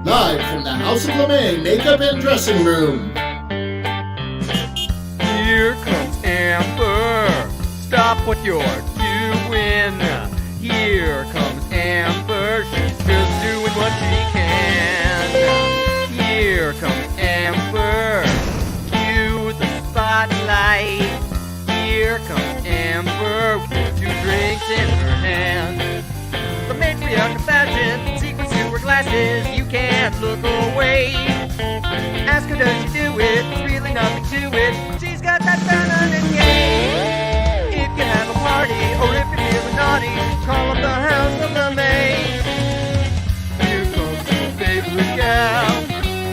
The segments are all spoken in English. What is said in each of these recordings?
Live from the House of LeMay Makeup and Dressing Room. Here comes Amber. Stop what you're doing. Here comes Amber. She's just doing what she can. Here comes Amber. Cue the spotlight. Here comes Amber with 2 drinks in her hand. The matriarch of fashion, secrets to her glasses, you can't look away. Ask her, does she do it? There's really nothing to it. She's got that feminine game. If you have a party, or if you're feeling naughty, call up the House of LeMay. Here comes your favorite gal.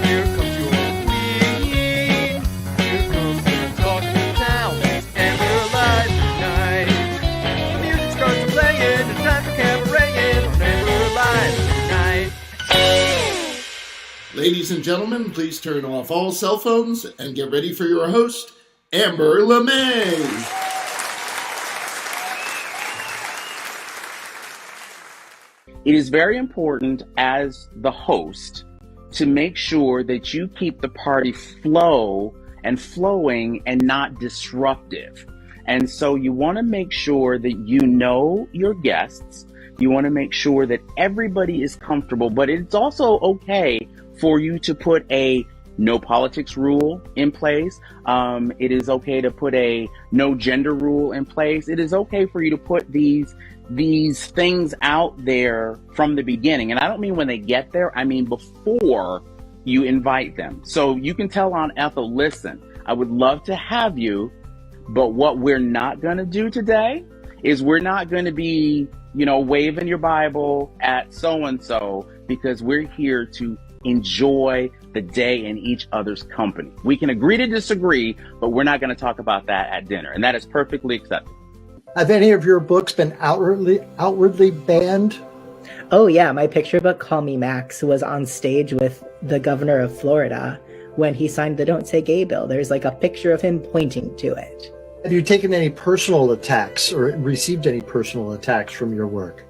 Here comes your queen. Here comes your talk of the town. And we're live tonight. The music starts playing. It's time for cabaret on Amber Live tonight. Ladies and gentlemen, please turn off all cell phones and get ready for your host, Amber LeMay. It is very important as the host to make sure that you keep the party flowing and not disruptive. And so you want to make sure that you know your guests. You want to make sure that everybody is comfortable, but it's also okay for you to put a no politics rule in place. It is okay to put a no gender rule in place. It is okay for you to put these things out there from the beginning. And I don't mean when they get there, I mean before you invite them. So you can tell on Ethel, listen, I would love to have you, but what we're not going to do today is we're not going to be, waving your Bible at so-and-so, because we're here to enjoy the day in each other's company. We can agree to disagree, but we're not going to talk about that at dinner. And that is perfectly acceptable. Have any of your books been outwardly banned? Oh yeah, my picture book, Call Me Max, was on stage with the governor of Florida when he signed the Don't Say Gay bill. There's like a picture of him pointing to it. Have you taken any personal attacks or received any personal attacks from your work?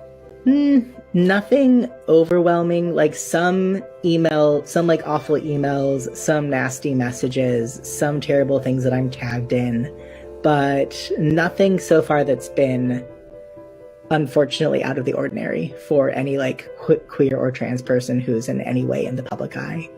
Nothing overwhelming, like some awful emails, some nasty messages, some terrible things that I'm tagged in, but nothing so far that's been unfortunately out of the ordinary for any queer or trans person who's in any way in the public eye.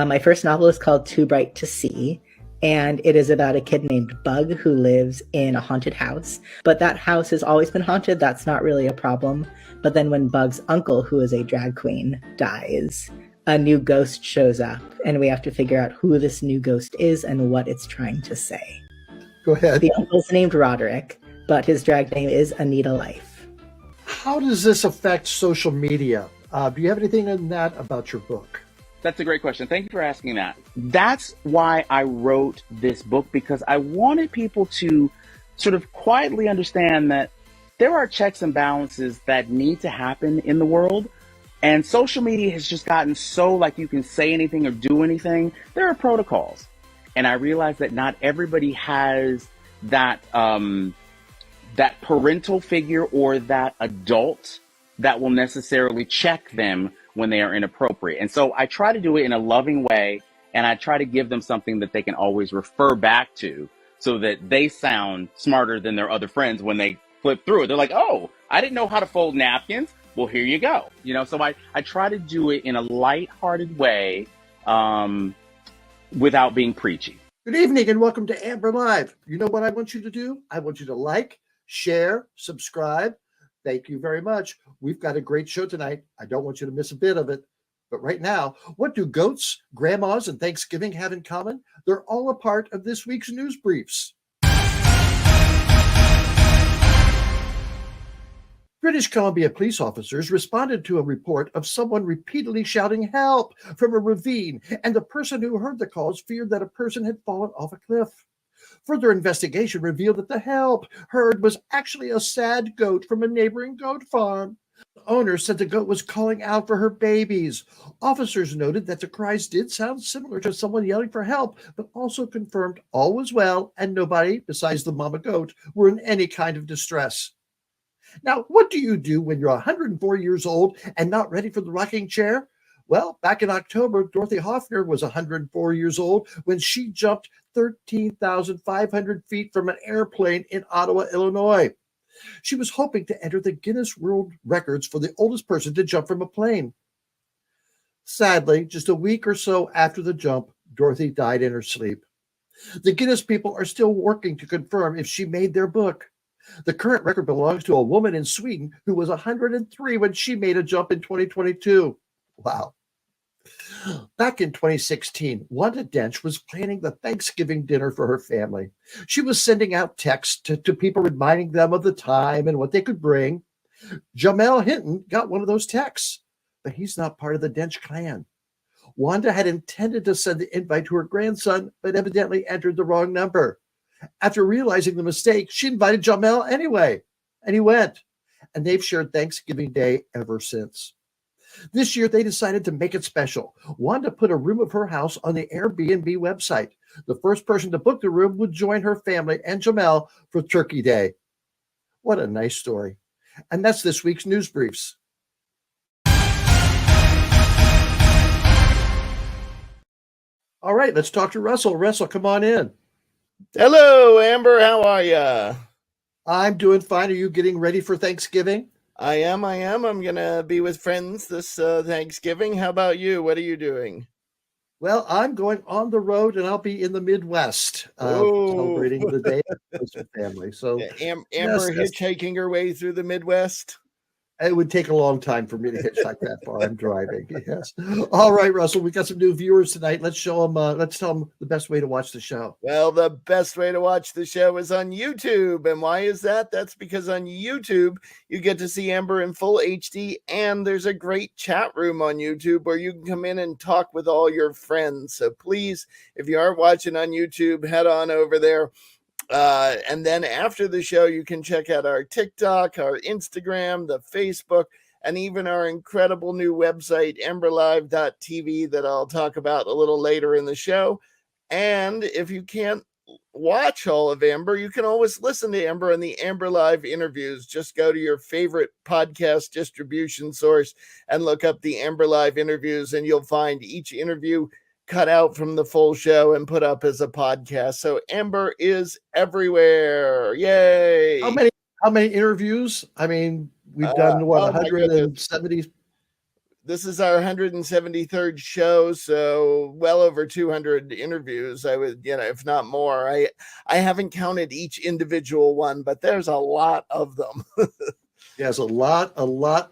My first novel is called Too Bright to See, and it is about a kid named Bug who lives in a haunted house. But that house has always been haunted. That's not really a problem. But then when Bug's uncle, who is a drag queen, dies, a new ghost shows up, and we have to figure out who this new ghost is and what it's trying to say. Go ahead. The uncle's named Roderick, but his drag name is Anita Life. How does this affect social media? Do you have anything in that about your book? That's a great question. Thank you for asking that. That's why I wrote this book, because I wanted people to sort of quietly understand that there are checks and balances that need to happen in the world. And social media has just gotten so like you can say anything or do anything. There are protocols. And I realized that not everybody has that parental figure or that adult that will necessarily check them when they are inappropriate. And so I try to do it in a loving way, and I try to give them something that they can always refer back to so that they sound smarter than their other friends when they flip through it. They're like, oh, I didn't know how to fold napkins. Well, here you go. So I try to do it in a lighthearted way without being preachy. Good evening and welcome to Amber Live. You know what I want you to do? I want you to like, share, subscribe. Thank you very much. We've got a great show tonight. I don't want you to miss a bit of it. But right now, what do goats, grandmas, and Thanksgiving have in common? They're all a part of this week's news briefs. British Columbia police officers responded to a report of someone repeatedly shouting help from a ravine, and the person who heard the calls feared that a person had fallen off a cliff. Further investigation revealed that the help heard was actually a sad goat from a neighboring goat farm. The owner said the goat was calling out for her babies. Officers noted that the cries did sound similar to someone yelling for help, but also confirmed all was well and nobody, besides the mama goat, were in any kind of distress. Now, what do you do when you're 104 years old and not ready for the rocking chair? Well, back in October, Dorothy Hoffner was 104 years old when she jumped 13,500 feet from an airplane in Ottawa, Illinois. She was hoping to enter the Guinness World Records for the oldest person to jump from a plane. Sadly, just a week or so after the jump, Dorothy died in her sleep. The Guinness people are still working to confirm if she made their book. The current record belongs to a woman in Sweden who was 103 when she made a jump in 2022. Wow. Back in 2016, Wanda Dench was planning the Thanksgiving dinner for her family. She was sending out texts to people reminding them of the time and what they could bring. Jamel Hinton got one of those texts, but he's not part of the Dench clan. Wanda had intended to send the invite to her grandson, but evidently entered the wrong number. After realizing the mistake, she invited Jamel anyway, and he went. And they've shared Thanksgiving Day ever since. This year, they decided to make it special. Wanda put a room of her house on the Airbnb website. The first person to book the room would join her family and Jamel for Turkey Day. What a nice story. And that's this week's News Briefs. All right, let's talk to Russell. Russell, come on in. Hello, Amber. How are ya? I'm doing fine. Are you getting ready for Thanksgiving? I am. I'm going to be with friends this Thanksgiving. How about you? What are you doing? Well, I'm going on the road, and I'll be in the Midwest celebrating the day with my family. So, Amber hitchhiking her way through the Midwest? It would take a long time for me to hitchhike that far. I'm driving. Yes. All right, Russell, we got some new viewers tonight. Let's show them. Let's tell them the best way to watch the show. Well, the best way to watch the show is on YouTube. And why is that? That's because on YouTube, you get to see Amber in full HD. And there's a great chat room on YouTube where you can come in and talk with all your friends. So please, if you aren't watching on YouTube, head on over there. And then after the show, you can check out our TikTok, our Instagram, the Facebook, and even our incredible new website, amberlive.tv, that I'll talk about a little later in the show. And if you can't watch all of Amber, you can always listen to Amber on the Amber Live interviews. Just go to your favorite podcast distribution source and look up the Amber Live interviews, and you'll find each interview cut out from the full show and put up as a podcast. So Amber is everywhere. Yay. How many interviews? I mean, we've done 170. This is our 173rd show, so well over 200 interviews. I would, if not more. I haven't counted each individual one, but there's a lot of them. Yes, a lot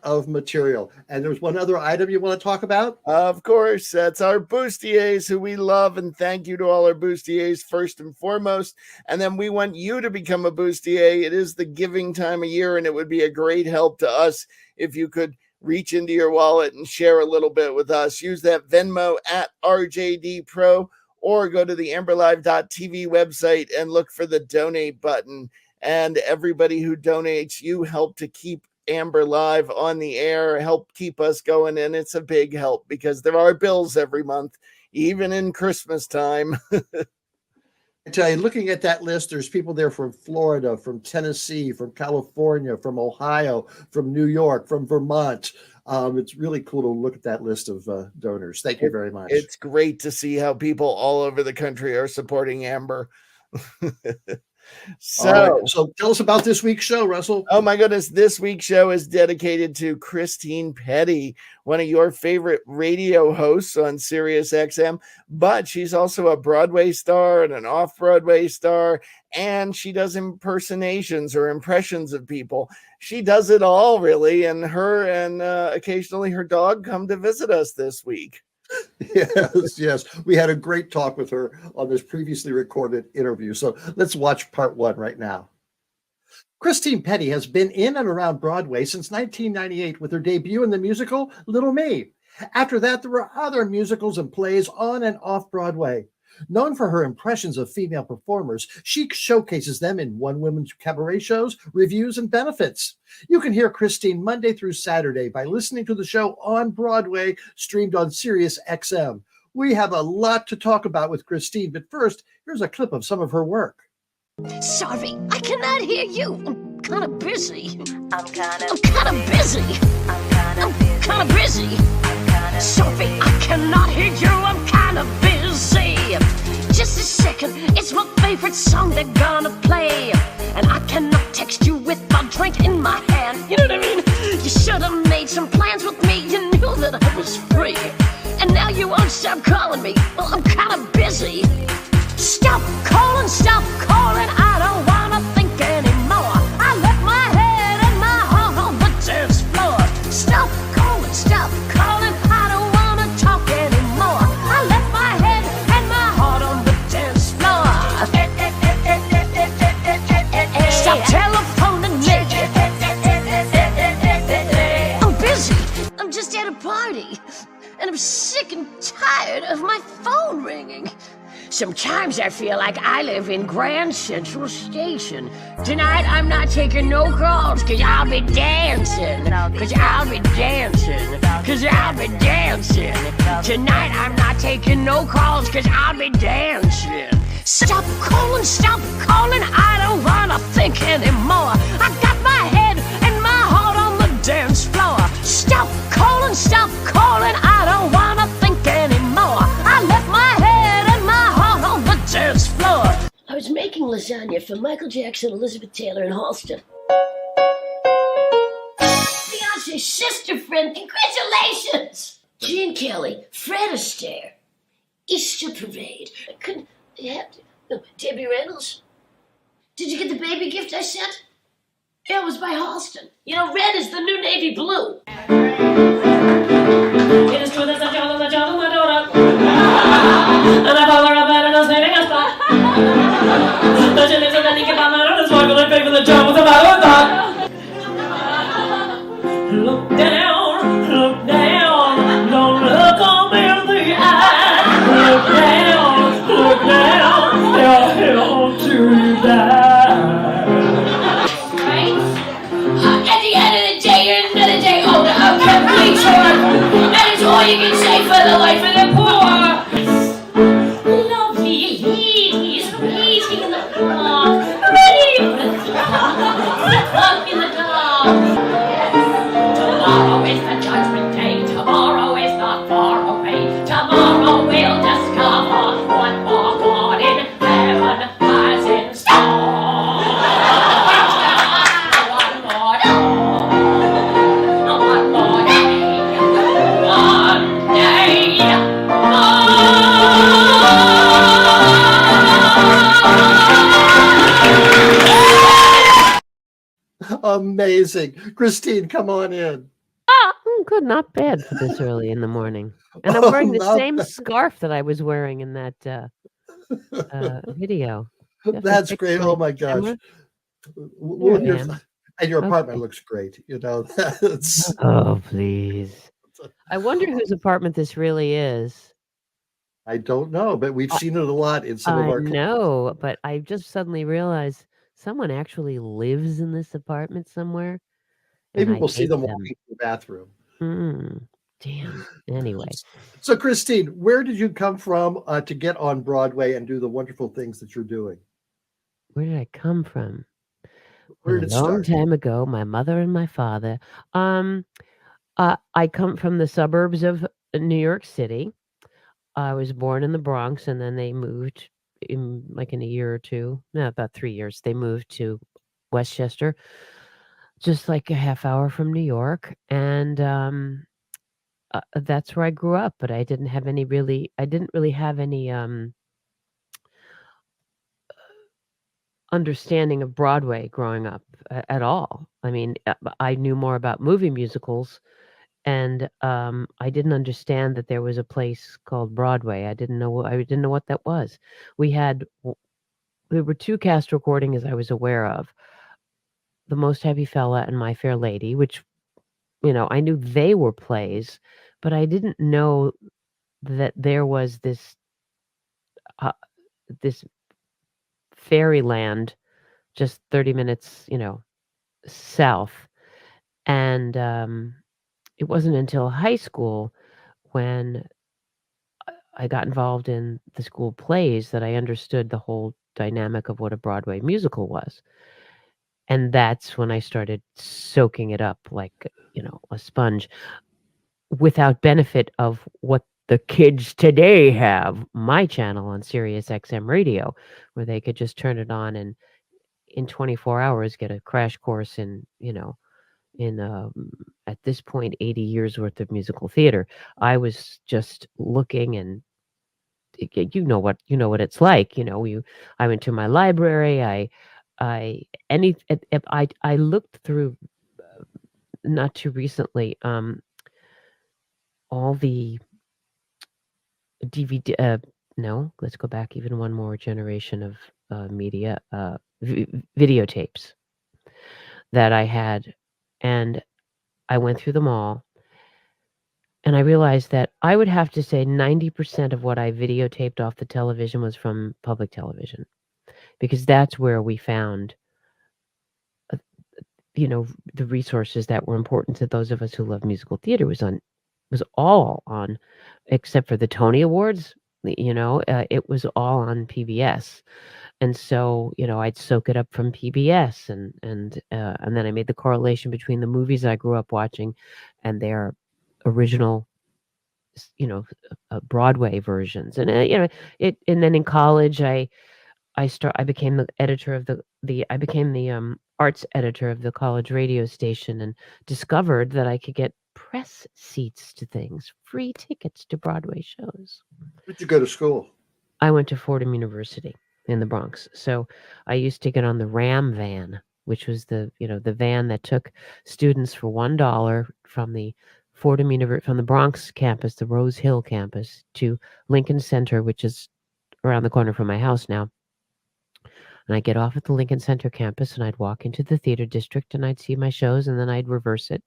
of material. And there's one other item you want to talk about? Of course, that's our bustiers, who we love, and thank you to all our bustiers first and foremost. And then we want you to become a bustier. It is the giving time of year, and it would be a great help to us if you could reach into your wallet and share a little bit with us. Use that Venmo at RJD Pro, or go to the amberlive.tv website and look for the donate button. And everybody who donates, you help to keep Amber Live on the air, help keep us going. And it's a big help because there are bills every month, even in Christmas time. I tell you, looking at that list, there's people there from Florida, from Tennessee, from California, from Ohio, from New York, from Vermont. It's really cool to look at that list of donors. Thank you very much. It's great to see how people all over the country are supporting Amber. So tell us about this week's show, Russell. Oh my goodness. This week's show is dedicated to Christine Pedi, one of your favorite radio hosts on Sirius XM, but she's also a Broadway star and an off-Broadway star, and she does impersonations or impressions of people. She does it all, really, and her and occasionally her dog come to visit us this week. Yes. We had a great talk with her on this previously recorded interview. So let's watch part one right now. Christine Pedi has been in and around Broadway since 1998 with her debut in the musical Little Me. After that, there were other musicals and plays on and off Broadway. Known for her impressions of female performers, she showcases them in one-woman cabaret shows, reviews, and benefits. You can hear Christine Monday through Saturday by listening to the show on Broadway, streamed on Sirius XM. We have a lot to talk about with Christine, but first, here's a clip of some of her work. Sorry, I cannot hear you. I'm kind of busy. I'm kind of busy. I'm kind of busy. Sorry, I cannot hear you. I'm kind of busy. Just a second, it's my favorite song they're gonna play. And I cannot text you with a drink in my hand. You know what I mean? You should have made some plans with me. You knew that I was free. And now you won't stop calling me. Well, I'm kind of busy. Stop calling, I don't wanna think anymore. I left my head and my heart on the dance floor. Stop calling, I don't wanna talk anymore. I left my head and my heart on the dance floor. Stop telephoning me. I'm busy, I'm just at a party. And I'm sick and tired of my phone ringing. Sometimes I feel like I live in Grand Central Station. Tonight I'm not taking no calls, cause I'll be dancing. Tonight I'm not taking no calls, cause I'll be dancing. Stop calling, I don't wanna think anymore. I got my head and my heart on the dance floor. Stop calling, I don't wanna think anymore. I left my head and my heart on the dance floor. I was making lasagna for Michael Jackson, Elizabeth Taylor, and Halston. Beyonce's sister friend, congratulations! Gene Kelly, Fred Astaire, Easter Parade. Couldn't you have to? No, Debbie Reynolds. Did you get the baby gift I sent? Yeah, it was by Halston. You know, red is the new navy blue. It is true that the child of my daughter. And I call her up and I don't say a spot. But she lives in the naked bomb and I'm going to pay for the job with a bottle of thought. Look down, don't look on me in the eye. Look down, you're hell to die. At the end of the day, you're another day older, a complete chore. That is all you can say for the life of the poor. Lovely ladies waiting in the park, ready for the clock in the dark. Tomorrow is the judgment day, tomorrow is not far away. Tomorrow will discover what more God in heaven has in store. Amazing. Christine, come on in. Good, not bad for this early in the morning. And I'm wearing the same scarf that I was wearing in that video. That's great. Oh my gosh. Well, and your apartment looks great. You know, that's... Oh, please. I wonder whose apartment this really is. I don't know, but we've seen it a lot in some of our... No, but I just suddenly realized someone actually lives in this apartment somewhere. Maybe we'll see them walking to the bathroom. Damn. Anyway. So, Christine, where did you come from to get on Broadway and do the wonderful things that you're doing? Where did I come from? Where did it start? A long time ago, my mother and my father. I come from the suburbs of New York City. I was born in the Bronx, and then they moved in a year or two. No, about 3 years. They moved to Westchester, just like a half hour from New York, and that's where I grew up. But I didn't really have any understanding of Broadway growing up at all. I mean, I knew more about movie musicals, and I didn't understand that there was a place called Broadway. I didn't know what that was. There were 2 cast recordings I was aware of. The Most Happy Fella and My Fair Lady, which, I knew they were plays, but I didn't know that there was this fairyland just 30 minutes, south. And it wasn't until high school when I got involved in the school plays that I understood the whole dynamic of what a Broadway musical was. And that's when I started soaking it up like, a sponge, without benefit of what the kids today have, my channel on Sirius XM radio, where they could just turn it on and in 24 hours get a crash course in, at this point, 80 years worth of musical theater. I was just looking, and you know what it's like. I went to my library. I looked through not too recently all the DVD. No, let's go back even one more generation of media, videotapes that I had, and I went through them all. And I realized that I would have to say 90% of what I videotaped off the television was from public television, because that's where we found, uh, the resources that were important to those of us who love musical theater. Was all on, except for the Tony Awards. It was all on PBS, and so I'd soak it up from PBS, and then I made the correlation between the movies I grew up watching and their original Broadway versions. And and then in college I became the editor of I became the arts editor of the college radio station, and discovered that I could get press seats to things, free tickets to Broadway shows. Where'd you go to school? I went to Fordham University in the Bronx. So I used to get on the Ram van, which was the van that took students for $1 from the from the Bronx campus, the Rose Hill campus, to Lincoln Center, which is around the corner from my house now. And I'd get off at the Lincoln Center campus, and I'd walk into the theater district, and I'd see my shows, and then I'd reverse it.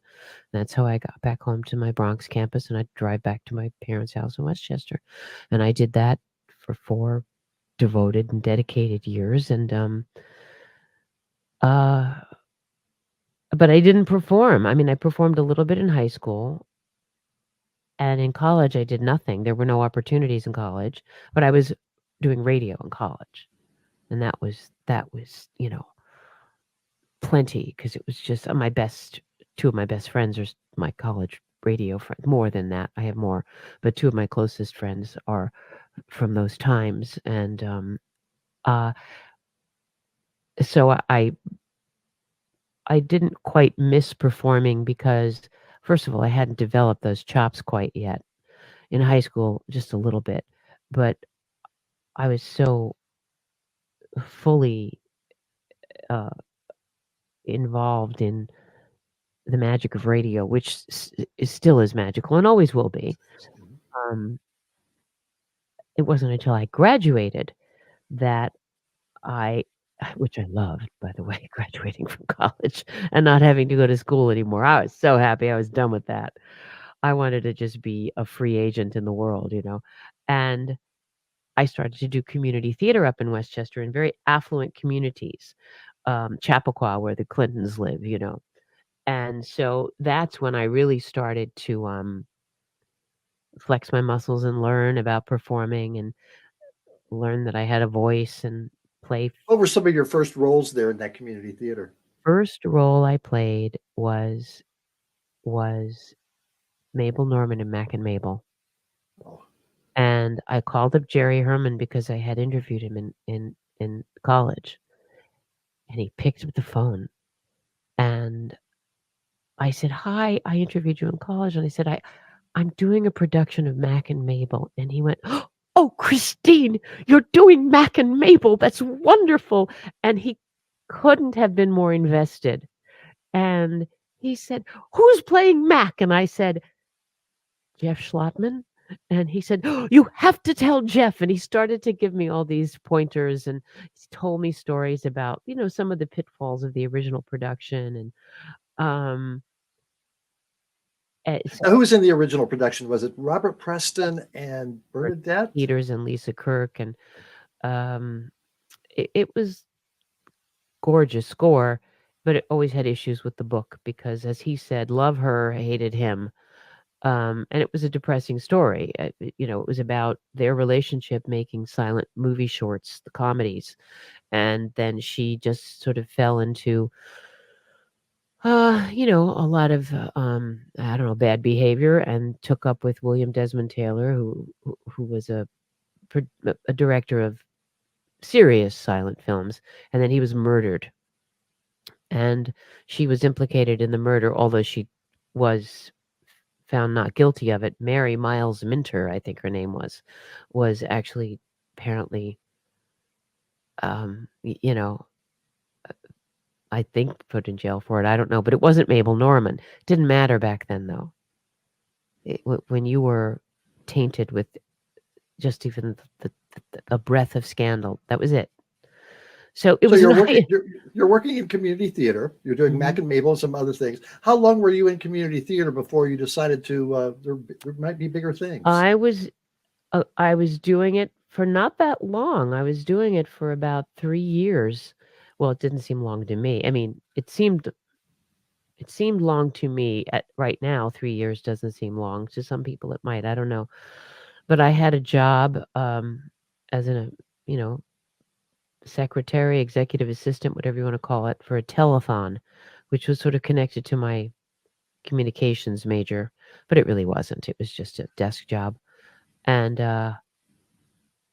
That's how I got back home to my Bronx campus, and I'd drive back to my parents' house in Westchester. And I did that for 4 devoted and dedicated years. And but I didn't perform. I mean, I performed a little bit in high school, and in college I did nothing. There were no opportunities in college, but I was doing radio in college, and that was plenty, because it was just two of my best friends are my college radio friends. More than that, I have more, but 2 of my closest friends are from those times. And so I didn't quite miss performing, because first of all, I hadn't developed those chops quite yet. In high school, just a little bit, but I was so fully involved in the magic of radio, which still is magical and always will be. It wasn't until I graduated that which I loved, by the way, graduating from college and not having to go to school anymore. I was so happy I was done with that. I wanted to just be a free agent in the world, and I started to do community theater up in Westchester, in very affluent communities, Chappaqua, where the Clintons live, And so that's when I really started to flex my muscles and learn about performing, and learn that I had a voice and play. What were some of your first roles there in that community theater? First role I played was Mabel Norman in Mac and Mabel. Oh. And I called up Jerry Herman because I had interviewed him in college. And he picked up the phone, and I said, "Hi, I interviewed you in college." And I said, I'm doing a production of Mac and Mabel. And he went, "Oh, Christine, you're doing Mac and Mabel. That's wonderful." And he couldn't have been more invested. And he said, "Who's playing Mac?" And I said, "Jeff Schlottman." And he said, "Oh, you have to tell Jeff." And he started to give me all these pointers and he told me stories about, some of the pitfalls of the original production. Um, so Now, who was in the original production? Was it Robert Preston and Bernadette? Peters and Lisa Kirk. And um, it was gorgeous score, but it always had issues with the book because, as he said, love her, hated him. And it was a depressing story. It was about their relationship making silent movie shorts, the comedies. And then she just sort of fell into, a lot of, I don't know, bad behavior and took up with William Desmond Taylor, who was a director of serious silent films. And then he was murdered. And she was implicated in the murder, although she was found not guilty of it. Mary Miles Minter, I think her name was actually apparently, you know, I think put in jail for it. I don't know, but it wasn't Mabel Norman. Didn't matter back then, though. When you were tainted with just even a breath of scandal, that was it. So it So was you're working in community theater. You're doing Mac and Mabel and some other things. How long were you in community theater before you decided to there might be bigger things? I was doing it for not that long. I was doing it for about 3 years. Well, it didn't seem long to me. I mean, it seemed long to me right now. 3 years doesn't seem long. To some people it might. I don't know. But I had a job as a, secretary, executive assistant, whatever you want to call it, for a telethon, which was sort of connected to my communications major, but it really wasn't. It was just a desk job. And I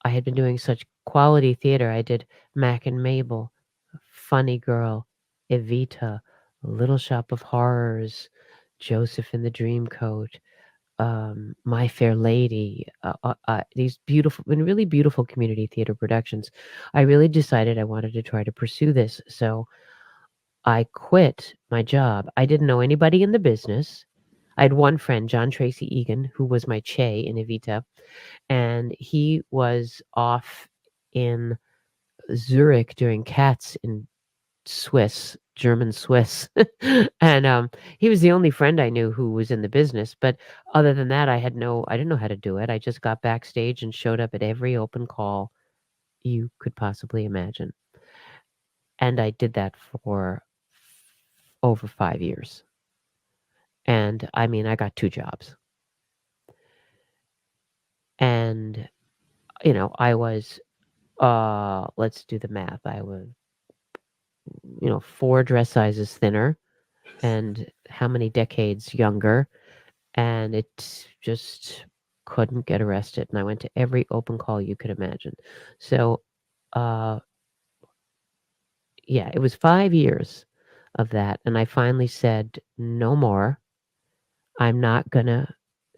had been doing such quality theater. I did Mac and Mabel, Funny Girl, Evita, Little Shop of Horrors, Joseph in the Dreamcoat, My Fair Lady, these beautiful and really beautiful community theater productions. I really decided I wanted to try to pursue this. So I quit my job. I didn't know anybody in the business. I had one friend, John Tracy Egan, who was my Che in Evita, and he was off in Zurich doing Cats in German Swiss. And he was the only friend I knew who was in the business. But other than that, I didn't know how to do it. I just got backstage and showed up at every open call you could possibly imagine. And I did that for over 5 years. And I mean, I got 2 jobs. And, I was, let's do the math. I was, 4 dress sizes thinner and how many decades younger. And it just couldn't get arrested. And I went to every open call you could imagine. So, yeah, it was 5 years of that. And I finally said, no more. I'm not going to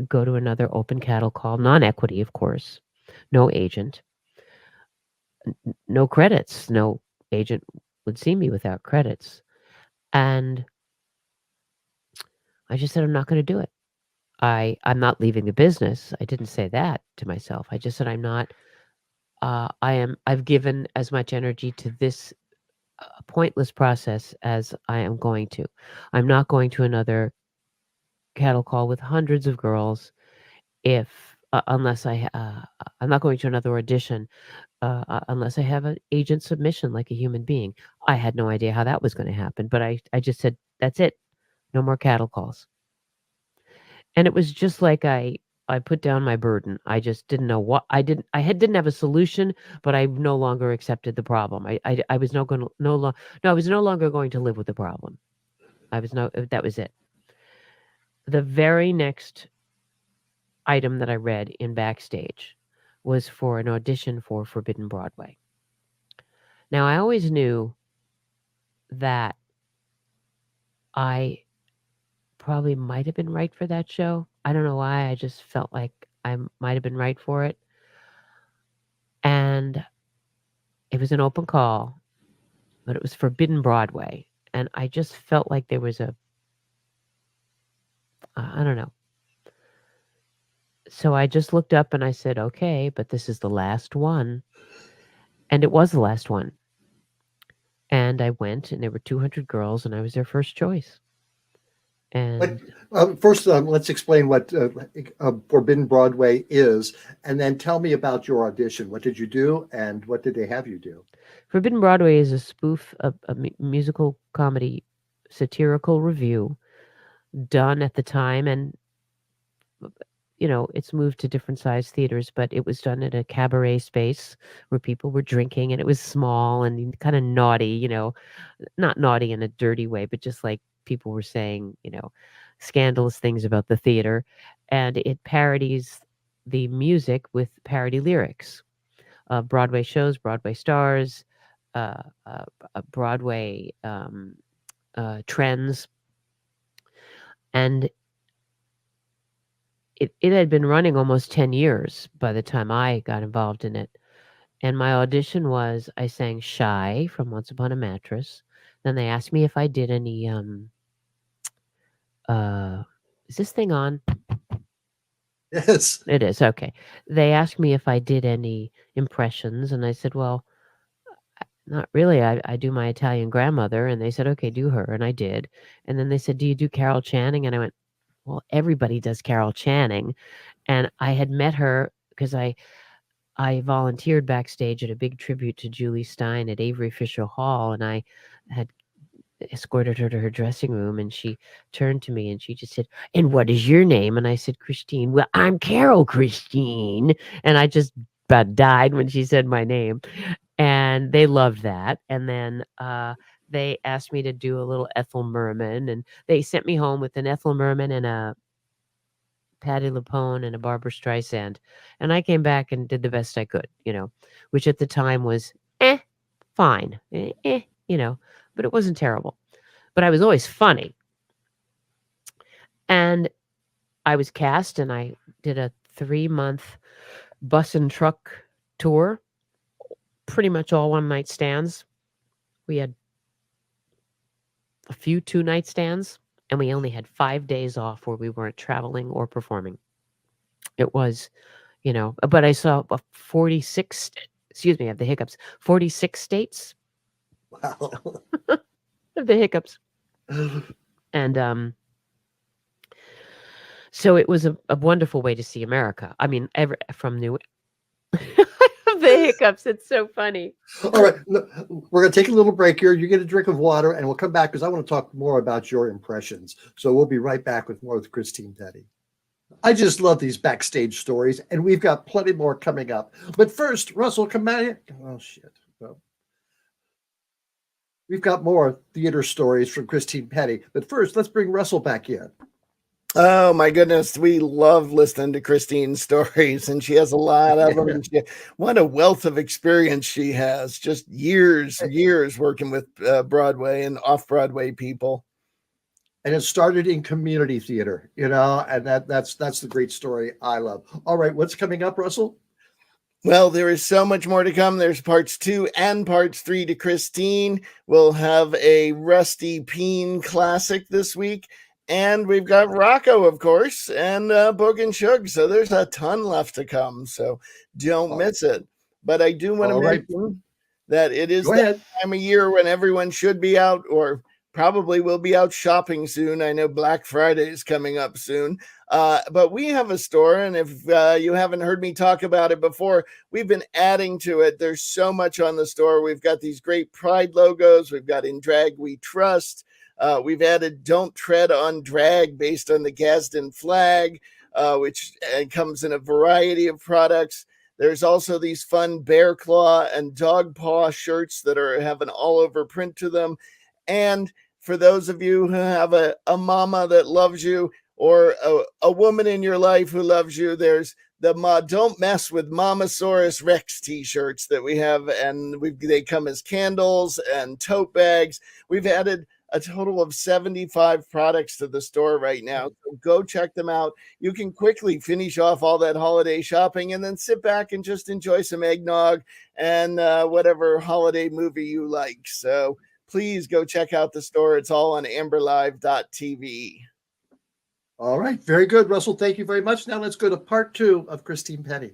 go to another open cattle call, non-equity, of course, no agent, no credits. No agent would see me without credits. And I just said, I'm not going to do it. I'm not leaving the business. I didn't say that to myself. I just said, I'm not, I've given as much energy to this pointless process as I am going to. I'm not going to another cattle call with hundreds of girls unless I'm not going to another audition unless I have an agent submission like a human being. I had no idea how that was going to happen, but I just said, that's it. No more cattle calls. And it was just like I put down my burden. I just didn't know what didn't have a solution, but I no longer accepted the problem. I was I was no longer going to live with the problem. That was it. The very next item that I read in Backstage was for an audition for Forbidden Broadway. Now, I always knew that I probably might have been right for that show. I don't know why. I just felt like I might have been right for it. And it was an open call, but it was Forbidden Broadway. And I just felt like there was I don't know. So I just looked up and I said, okay, but this is the last one. And it was the last one. And I went, and there were 200 girls, and I was their first choice. And First, let's explain what Forbidden Broadway is, and then tell me about your audition. What did you do, and what did they have you do? Forbidden Broadway is a spoof, musical comedy satirical review done at the time, and it's moved to different size theaters, but it was done at a cabaret space where people were drinking, and it was small and kind of naughty, not naughty in a dirty way, but just like people were saying, scandalous things about the theater. And it parodies the music with parody lyrics. Broadway shows, Broadway stars, Broadway trends. And it had been running almost 10 years by the time I got involved in it. And my audition was I sang Shy from Once Upon a Mattress. Then they asked me if I did any is this thing on? Yes. It is. Okay. They asked me if I did any impressions, and I said, well, not really. I do my Italian grandmother. And they said, okay, do her. And I did. And then they said, do you do Carol Channing? And I went, well, everybody does Carol Channing. And I had met her because I volunteered backstage at a big tribute to Julie Stein at Avery Fisher Hall, and I had escorted her to her dressing room, and she turned to me and she just said, and what is your name? And I said, Christine. Well, I'm Carol Christine. And I just about died when she said my name. And they loved that. And then they asked me to do a little Ethel Merman, and they sent me home with an Ethel Merman and a Patti LuPone and a Barbara Streisand. And I came back and did the best I could, which at the time was fine, but it wasn't terrible. But I was always funny. And I was cast, and I did a 3-month bus and truck tour, pretty much all one-night stands. We had a few 2-night stands, and we only had 5 days off where we weren't traveling or performing. It was, but I saw 46, excuse me, I have the hiccups, 46 states. Wow. The hiccups. And so it was a wonderful way to see America. I mean, from New the hiccups. It's so funny. All right. We're going to take a little break here. You get a drink of water, and we'll come back because I want to talk more about your impressions. So we'll be right back with more with Christine Pedi. I just love these backstage stories, and we've got plenty more coming up. But first, Russell, come back. Oh, shit. Well, we've got more theater stories from Christine Pedi. But first, let's bring Russell back in. Oh my goodness, we love listening to Christine's stories, and she has a lot of them. What a wealth of experience she has! Just years working with Broadway and off-Broadway people. And it started in community theater, and that's the great story I love. All right, what's coming up, Russell? Well, there is so much more to come. There's parts 2 and parts 3 to Christine. We'll have a Rusty Peen classic this week. And we've got Rocco, of course, and Boog and Shug. So there's a ton left to come. So don't miss it. But I do want to mention that it is that time of year when everyone should be out, or probably will be out shopping soon. I know Black Friday is coming up soon. But we have a store, and if you haven't heard me talk about it before, we've been adding to it. There's so much on the store. We've got these great Pride logos. We've got In Drag We Trust. We've added Don't Tread on Drag based on the Gadsden flag, which comes in a variety of products. There's also these fun bear claw and dog paw shirts that have an all over print to them. And for those of you who have a mama that loves you, or a woman in your life who loves you, there's the Don't Mess with Mamasaurus Rex t-shirts that we have, and they come as candles and tote bags. We've added a total of 75 products to the store right now. So go check them out. You can quickly finish off all that holiday shopping and then sit back and just enjoy some eggnog and whatever holiday movie you like. So please go check out the store. It's all on amberlive.tv. All right. Very good, Russell. Thank you very much. Now let's go to part 2 of Christine Pedi.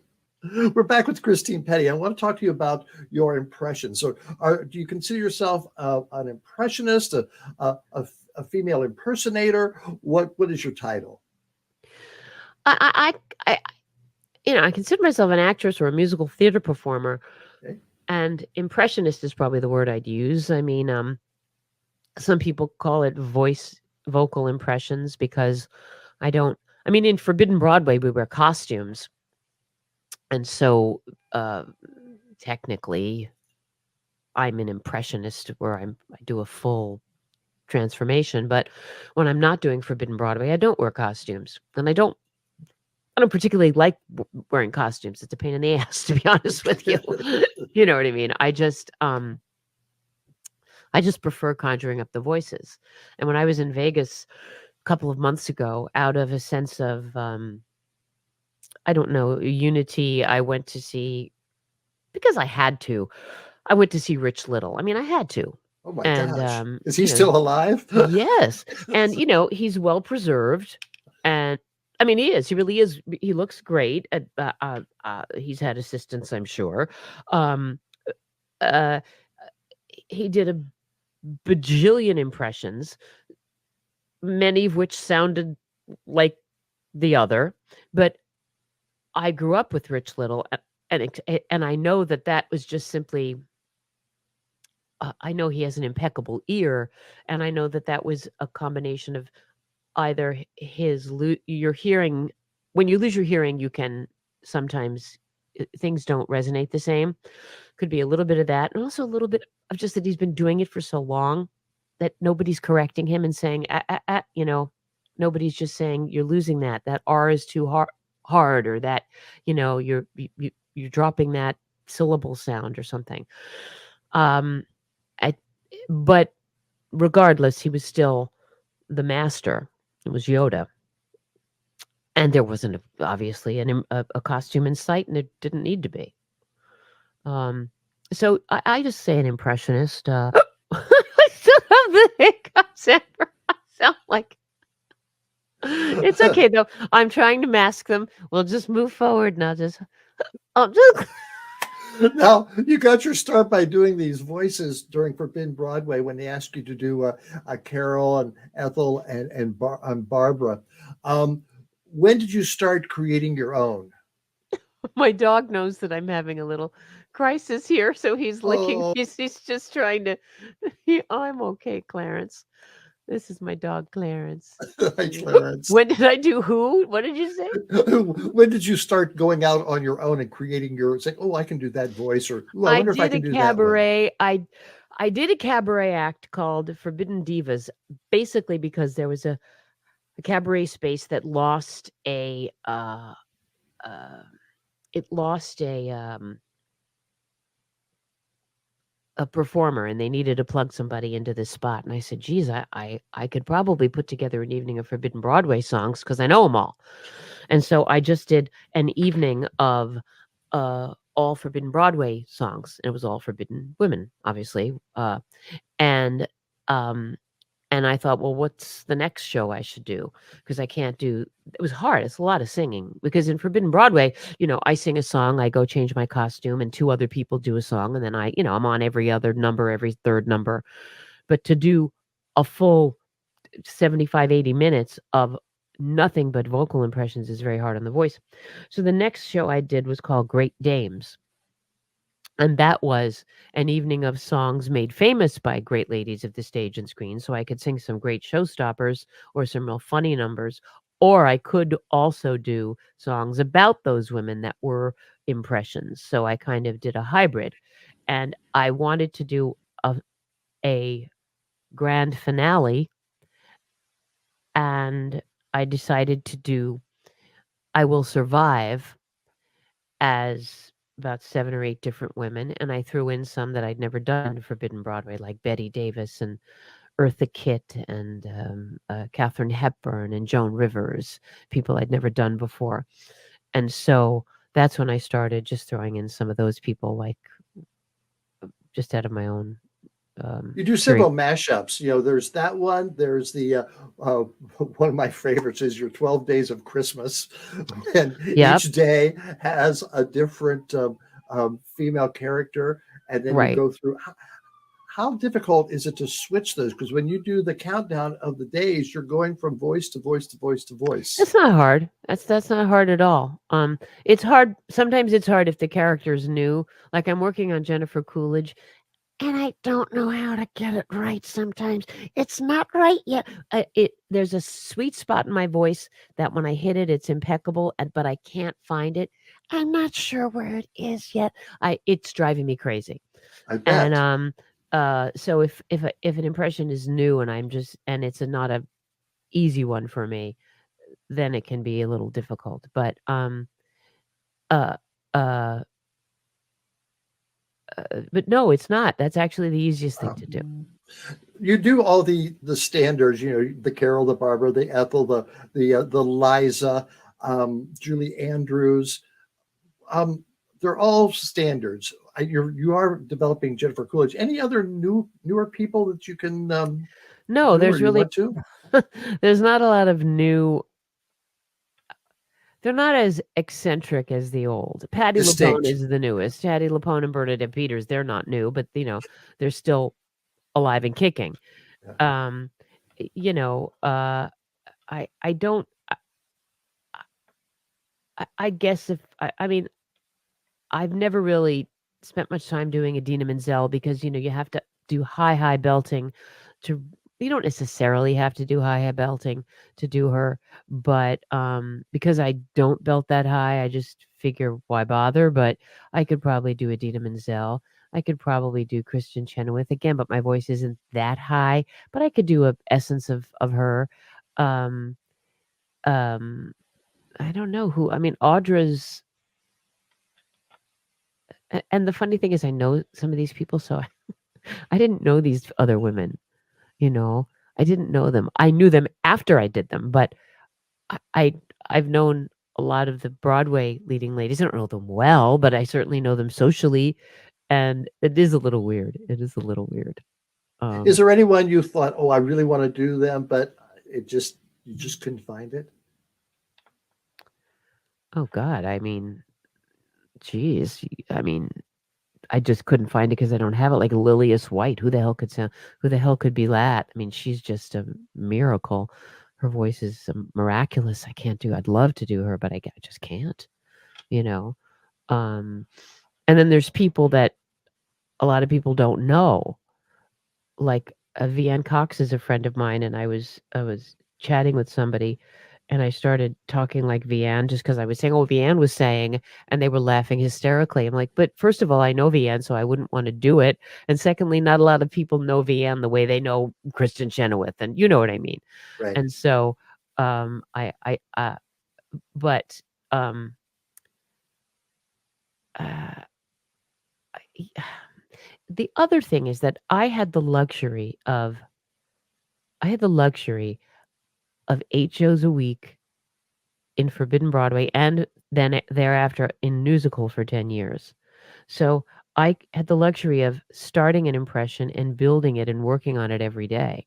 We're back with Christine Pedi. I want to talk to you about your impressions. So, do you consider yourself an impressionist, a female impersonator? What is your title? I I consider myself an actress or a musical theater performer, Okay. and impressionist is probably the word I'd use. I mean, some people call it vocal impressions because I don't. I mean, in Forbidden Broadway, we wear costumes, and so technically, I'm an impressionist where I do a full transformation. But when I'm not doing Forbidden Broadway, I don't wear costumes, and I don't particularly like wearing costumes. It's a pain in the ass, to be honest with you. You know what I mean? I just prefer conjuring up the voices. And when I was in Vegas a couple of months ago, out of a sense of I don't know, unity, I went to see, because I had to. I went to see Rich Little. I mean, I had to. Oh my And gosh. Is he still alive? yes. And he's well preserved, and I mean, he is. He really is. He looks great. He's had assistance, I'm sure. Uh, he did a bajillion impressions, many of which sounded like the other. But I grew up with Rich Little, and I know that was just simply. I know he has an impeccable ear, and I know that was a combination of either your hearing. When you lose your hearing, you can sometimes things don't resonate the same. Could be a little bit of that, and also a little bit of just that he's been doing it for so long that nobody's correcting him and saying, nobody's just saying you're losing that R is too hard, or that you're dropping that syllable sound or something. But regardless, he was still the master. It was Yoda. And there wasn't obviously a costume in sight, and it didn't need to be. So I just say an impressionist. I still have the hiccups. Amber. I sound like it's okay though. I'm trying to mask them. We'll just move forward, and I'll just. Now, you got your start by doing these voices during Forbidden Broadway when they asked you to do a Carol and Ethel and Barbara. When did you start creating your own? My dog knows that I'm having a little crisis here, so he's licking. Oh. He's just trying to. I'm okay, Clarence. This is my dog, Clarence. Hi, Clarence. When did I do who? What did you say? When did you start going out on your own and creating your? It's like, oh, I can do that voice, or I wonder if I can do cabaret. I did a cabaret act called Forbidden Divas, basically because there was a cabaret space that lost a performer, and they needed to plug somebody into this spot. And I said, geez, I could probably put together an evening of Forbidden Broadway songs because I know them all. And so I just did an evening of all Forbidden Broadway songs. And it was all Forbidden Women, obviously. And I thought, well, what's the next show I should do? Because I can't do, it was hard. It's a lot of singing. Because in Forbidden Broadway, I sing a song, I go change my costume, and 2 other people do a song. And then I'm on every other number, every third number. But to do a full 75, 80 minutes of nothing but vocal impressions is very hard on the voice. So the next show I did was called Great Dames. And that was an evening of songs made famous by great ladies of the stage and screen. So I could sing some great showstoppers or some real funny numbers. Or I could also do songs about those women that were impressions. So I kind of did a hybrid. And I wanted to do a grand finale. And I decided to do I Will Survive as about 7 or 8 different women, and I threw in some that I'd never done Forbidden Broadway, like Betty Davis and Eartha Kitt and Katharine Hepburn and Joan Rivers, people I'd never done before. And so that's when I started just throwing in some of those people, like just out of my own You do several mashups. There's that one. There's the one of my favorites is your 12 Days of Christmas, and Yep. each day has a different female character, and then you Right. go through. How difficult is it to switch those? Because when you do the countdown of the days, you're going from voice to voice to voice to voice. It's not hard. That's not hard at all. It's hard. Sometimes it's hard if the character's new. Like I'm working on Jennifer Coolidge, and I don't know how to get it right sometimes. It's not right yet. There's a sweet spot in my voice that when I hit it, it's impeccable, but I can't find it. I'm not sure where it is yet. It's driving me crazy. I bet. And so if an impression is new and it's not a easy one for me, then it can be a little difficult. But uh uh but no, it's not. That's actually the easiest thing to do. You do all the standards, the Carol, the Barbara, the Ethel, the Liza, Julie Andrews. They're all standards. You are developing Jennifer Coolidge. Any other newer people that you can? No, there's really to? there's not a lot of new. They're not as eccentric as the old. Patti LuPone is the newest. Patti LuPone and Bernadette Peters, they're not new, but they're still alive and kicking. Yeah. I don't. I guess I've never really spent much time doing Idina Menzel because you have to do high belting you don't necessarily have to do high belting to do her, but because I don't belt that high, I just figure why bother. But I could probably do Idina Menzel. I could probably do Kristen Chenoweth again, but my voice isn't that high. But I could do a essence of her. I don't know who. I mean, Audra's. And the funny thing is, I know some of these people, so I didn't know these other women. I didn't know them. I knew them after I did them, but I've known a lot of the Broadway leading ladies. I don't know them well, but I certainly know them socially, and it is a little weird. It is a little weird. Is there anyone you thought, oh, I really want to do them, but you just couldn't find it? Oh God, I mean, geez, I mean, I just couldn't find it because I don't have it. Like Lilias White, who the hell could be that? I mean, she's just a miracle. Her voice is miraculous. I'd love to do her, but I just can't. And then there's people that a lot of people don't know. Like Vianne Cox is a friend of mine, and I was chatting with somebody, and I started talking like Vianne just because I was saying, oh, Vianne was saying, and they were laughing hysterically. I'm like, but first of all, I know Vianne, so I wouldn't want to do it. And secondly, not a lot of people know Vianne the way they know Kristen Chenoweth, and you know what I mean. Right. And so, the other thing is that I had the luxury of 8 shows a week in Forbidden Broadway and then thereafter in musical for 10 years. So I had the luxury of starting an impression and building it and working on it every day.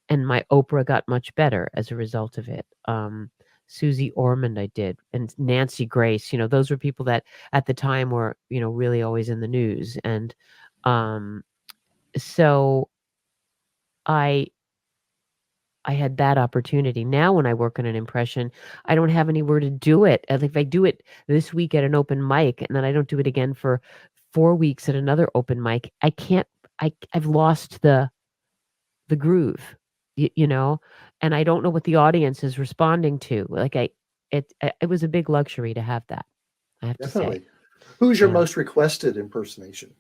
And my Oprah got much better as a result of it. Susie Ormond I did, and Nancy Grace, those were people that at the time were, really always in the news. And so I had that opportunity. Now when I work on an impression, I don't have anywhere to do it. If I do it this week at an open mic and then I don't do it again for 4 weeks at another open mic, I can't, I've lost the groove, and I don't know what the audience is responding to. Like it was a big luxury to have that, I have Definitely. to say. Who's your most requested impersonation?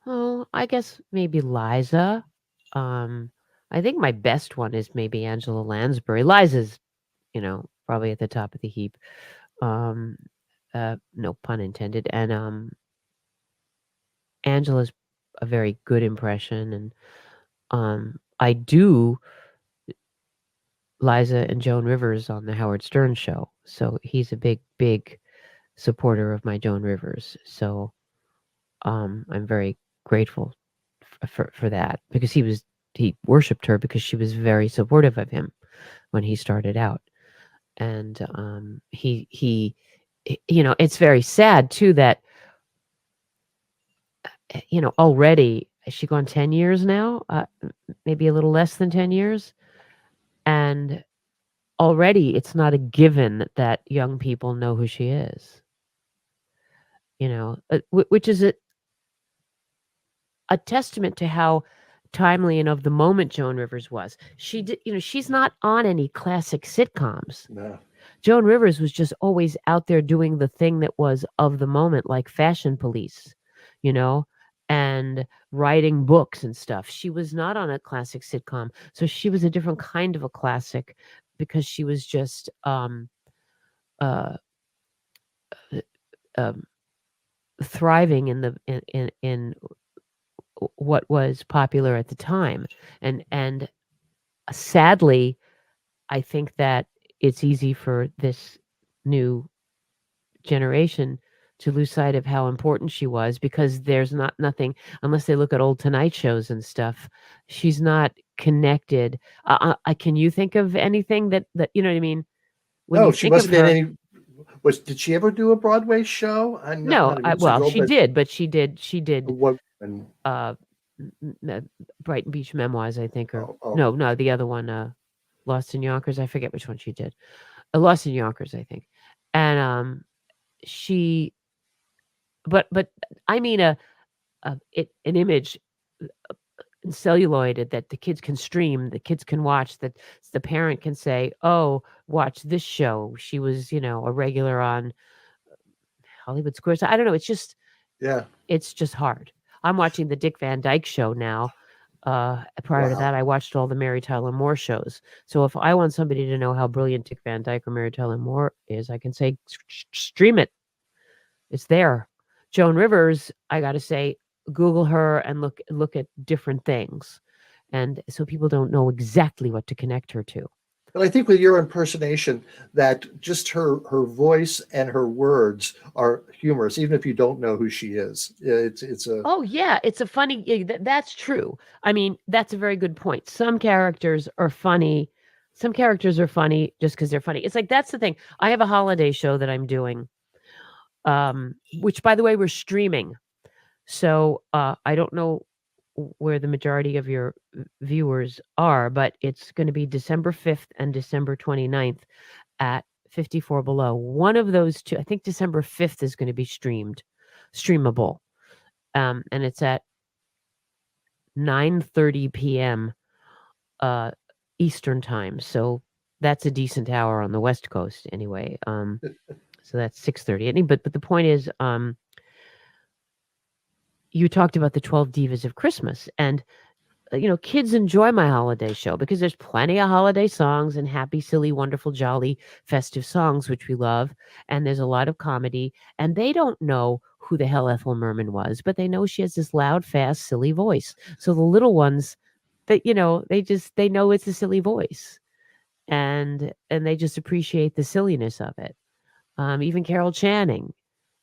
Oh, I guess maybe Liza. I think my best one is maybe Angela Lansbury. Liza's, probably at the top of the heap. No pun intended. And Angela's a very good impression, and I do Liza and Joan Rivers on the Howard Stern show. So he's a big supporter of my Joan Rivers. So I'm very grateful for that, because he worshipped her because she was very supportive of him when he started out. And he it's very sad too that already, has she gone 10 years now, maybe a little less than 10 years, and already it's not a given that young people know who she is, which is a testament to how timely and of the moment Joan Rivers was. She did, she's not on any classic sitcoms. No. Joan Rivers was just always out there doing the thing that was of the moment, like Fashion Police, and writing books and stuff. She was not on a classic sitcom. So she was a different kind of a classic, because she was just thriving in what was popular at the time. And sadly, I think that it's easy for this new generation to lose sight of how important she was, because there's nothing, unless they look at old Tonight shows and stuff, she's not connected. Can you think of anything that you know what I mean? When No, you she think of wasn't in her- any. Did she ever do a Broadway show? I'm No, not a musical, well, she but did, but she did what? And, Brighton Beach Memoirs, I think, or oh, no, the other one, Lost in Yonkers. I forget which one she did. Lost in Yonkers, I think. And she, but I mean an image in celluloid that the kids can stream, the kids can watch, that the parent can say, "Oh, watch this show. She was, a regular on Hollywood Squares." I don't know. It's just, yeah. it's just hard. I'm watching the Dick Van Dyke Show now. Prior to Wow. that, I watched all the Mary Tyler Moore shows. So if I want somebody to know how brilliant Dick Van Dyke or Mary Tyler Moore is, I can say, stream it. It's there. Joan Rivers, I got to say, Google her and look at different things. And so people don't know exactly what to connect her to. But I think with your impersonation, that just her voice and her words are humorous, even if you don't know who she is. It's a Oh yeah, it's a funny. That's true. I mean, that's a very good point. Some characters are funny. Some characters are funny just because they're funny. It's like, that's the thing. I have a holiday show that I'm doing, which, by the way, we're streaming. So I don't know where the majority of your viewers are, but it's going to be December 5th and December 29th at 54 Below. One of those two, I think December 5th is going to be streamable. And it's at 9:30 p.m. Eastern time. So that's a decent hour on the West Coast anyway. So that's 6:30. But the point is, you talked about the 12 Divas of Christmas, and kids enjoy my holiday show because there's plenty of holiday songs and happy, silly, wonderful, jolly, festive songs, which we love. And there's a lot of comedy, and they don't know who the hell Ethel Merman was, but they know she has this loud, fast, silly voice. So the little ones, that they know it's a silly voice, and they just appreciate the silliness of it. Even Carol Channing,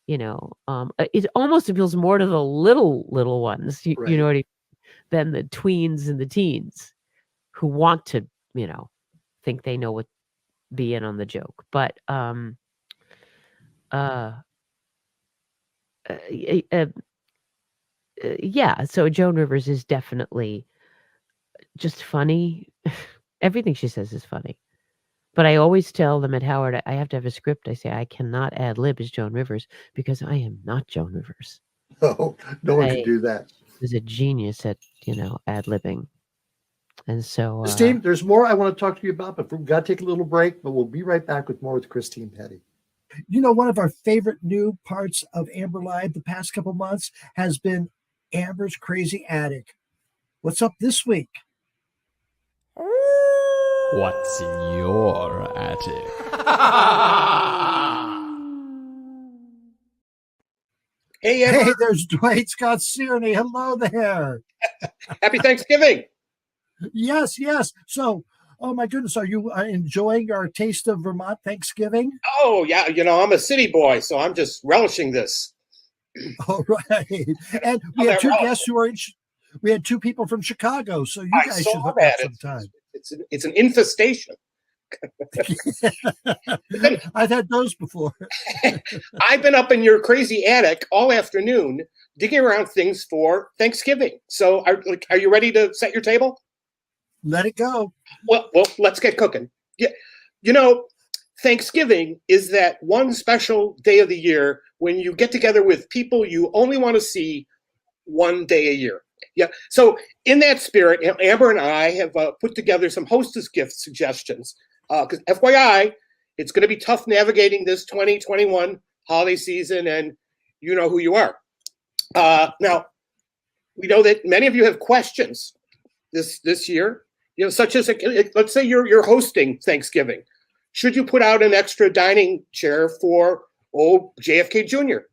it almost appeals more to the little ones, you know what I mean, than the tweens and the teens who want to, think they know what, be in on the joke. But yeah, so Joan Rivers is definitely just funny. Everything she says is funny. But I always tell them at Howard, I have to have a script. I say, I cannot ad lib as Joan Rivers because I am not Joan Rivers. no one can do that. Is a genius at, ad libbing. And so Christine, there's more I want to talk to you about, but we've got to take a little break, but we'll be right back with more with Christine Pedi. One of our favorite new parts of Amber Live the past couple months has been Amber's Crazy Attic. What's up this week? What's in your attic? Hey, there's Dwight Scott Searney. Hello there. Happy Thanksgiving. Yes. So, oh my goodness, are you enjoying our taste of Vermont Thanksgiving? Oh, yeah. I'm a city boy, so I'm just relishing this. All right. And we had two guests who are we had two people from Chicago, so you guys should hook up sometime. It's an infestation. I've had those before. I've been up in your crazy attic all afternoon digging around things for Thanksgiving. So are you ready to set your table? Let it go. Well, let's get cooking. Yeah, you know, Thanksgiving is that one special day of the year when you get together with people you only want to see one day a year. Yeah. So in that spirit, Amber and I have put together some hostess gift suggestions. Because FYI, it's going to be tough navigating this 2021 holiday season, and you know who you are. Now, we know that many of you have questions this year, you know, such as, let's say you're hosting Thanksgiving. Should you put out an extra dining chair for old JFK Jr.?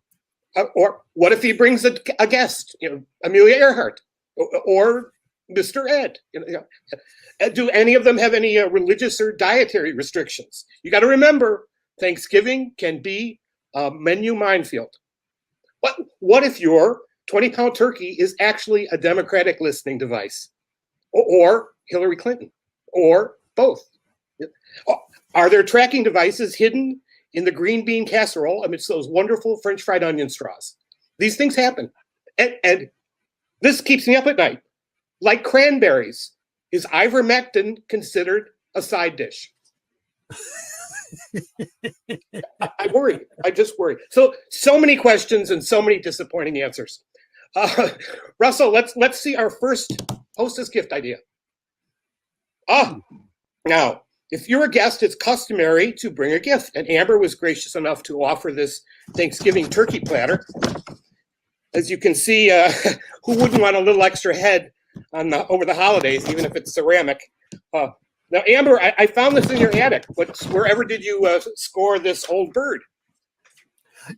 Or what if he brings a guest, you know, Amelia Earhart or Mr. Ed? You know, do any of them have any religious or dietary restrictions? You got to remember, Thanksgiving can be a menu minefield. What if your 20-pound turkey is actually a Democratic listening device, or Hillary Clinton, or both? Are there tracking devices hidden in the green bean casserole amidst those wonderful French fried onion straws? These things happen, and this keeps me up at night. Like cranberries, is ivermectin considered a side dish? I worry. I just worry. So many questions and so many disappointing answers. Russell, let's see our first hostess gift idea. Now, if you're a guest, it's customary to bring a gift, and Amber was gracious enough to offer this Thanksgiving turkey platter. As you can see, who wouldn't want a little extra head over the holidays, even if it's ceramic? Now, Amber, I found this in your attic. Wherever did you score this old bird?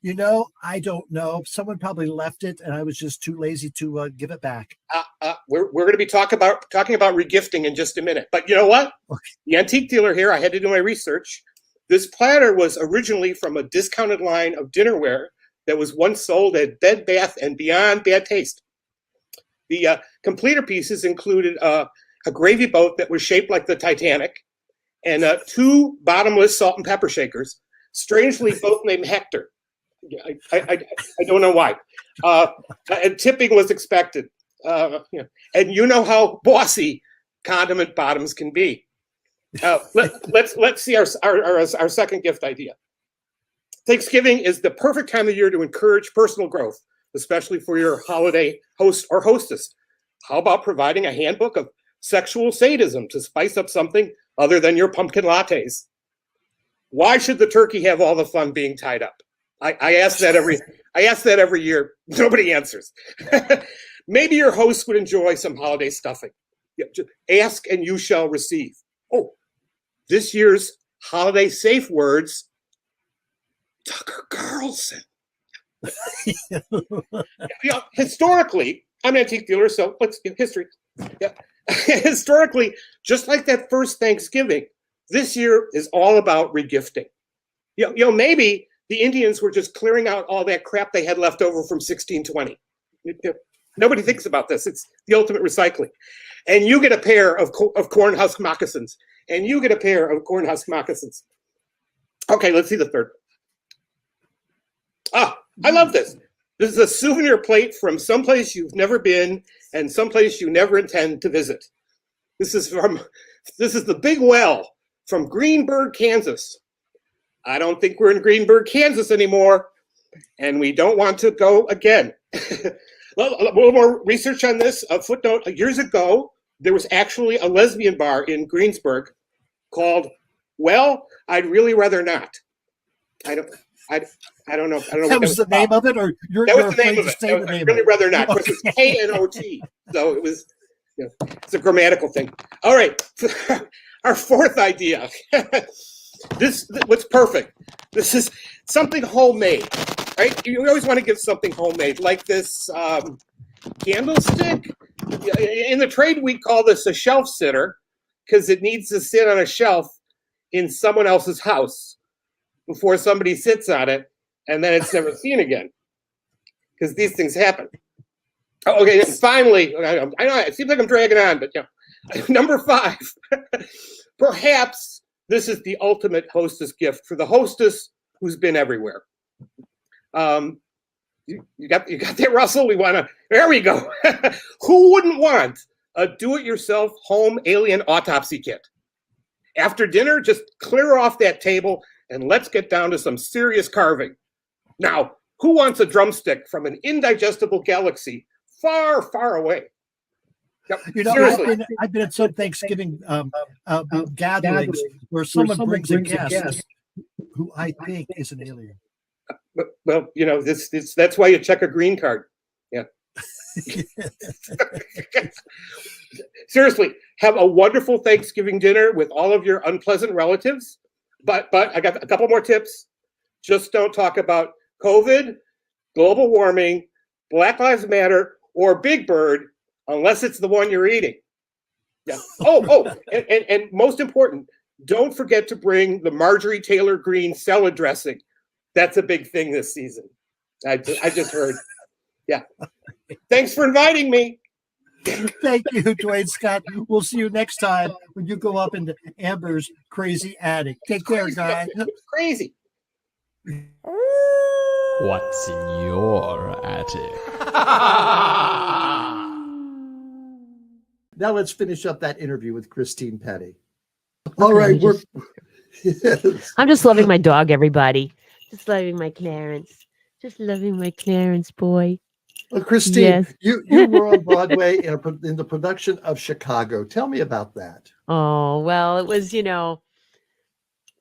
You know, I don't know. Someone probably left it, and I was just too lazy to give it back. We're going to be talking about regifting in just a minute. But you know what? Okay. The antique dealer here, I had to do my research. This platter was originally from a discounted line of dinnerware that was once sold at Bed Bath & Beyond Bad Taste. The completer pieces included a gravy boat that was shaped like the Titanic and two bottomless salt and pepper shakers, strangely both named Hector. I don't know why. And tipping was expected. And you know how bossy condiment bottoms can be. Let's see our second gift idea. Thanksgiving is the perfect time of year to encourage personal growth, especially for your holiday host or hostess. How about providing a handbook of sexual sadism to spice up something other than your pumpkin lattes? Why should the turkey have all the fun being tied up? I ask that every year. Nobody answers. Maybe your host would enjoy some holiday stuffing. Ask and you shall receive. Oh, this year's holiday safe words, Tucker Carlson. Historically, I'm an antique dealer, so let's get history. Yeah. Historically, just like that first Thanksgiving, this year is all about regifting. Maybe the Indians were just clearing out all that crap they had left over from 1620. Nobody thinks about this. It's the ultimate recycling. And you get a pair of corn husk moccasins. And you get a pair of corn husk moccasins. Okay, let's see the third. I love this. This is a souvenir plate from someplace you've never been and someplace you never intend to visit. This is the Big Well from Greenburg, Kansas. I don't think we're in Greenburg, Kansas anymore, and we don't want to go again. A little more research on this. A footnote: years ago, there was actually a lesbian bar in Greensburg called "Well, I'd Really Rather Not." I don't know. That was the name of it, or you're was the name of to it. say the name? Really rather not. Of course, it's K-N-O-T, so it was. It's a grammatical thing. All right, our fourth idea. This what's perfect. This is something homemade, right? You always want to give something homemade, like this candlestick. In the trade, we call this a shelf sitter because it needs to sit on a shelf in someone else's house before somebody sits on it, and then it's never seen again. because these things happen. Oh, okay, and finally, I know it seems like I'm dragging on, but number 5. Perhaps this is the ultimate hostess gift for the hostess who's been everywhere. You got that, Russell? There we go. Who wouldn't want a do-it-yourself home alien autopsy kit? After dinner, just clear off that table and let's get down to some serious carving. Now, who wants a drumstick from an indigestible galaxy far, far away? Seriously. I've been at some Thanksgiving gatherings where someone brings a guest who I think is an alien. Well, that's why you check a green card. Yeah. Seriously, have a wonderful Thanksgiving dinner with all of your unpleasant relatives. But I got a couple more tips. Just don't talk about COVID, global warming, Black Lives Matter, or Big Bird unless it's the one you're eating. Yeah. And most important, don't forget to bring the Marjorie Taylor Greene salad dressing. That's a big thing this season. I just heard. Yeah. Thanks for inviting me. Thank you, Dwayne Scott. We'll see you next time when you go up into Amber's crazy attic. Take care, guys. Crazy. What's in your attic? Now let's finish up that interview with Christine Pedi. All right, I'm just loving my dog, everybody. Just loving my Clarence. Just loving my Clarence boy. Christine, yes. you were on Broadway in the production of Chicago. Tell me about that. Oh, well, it was,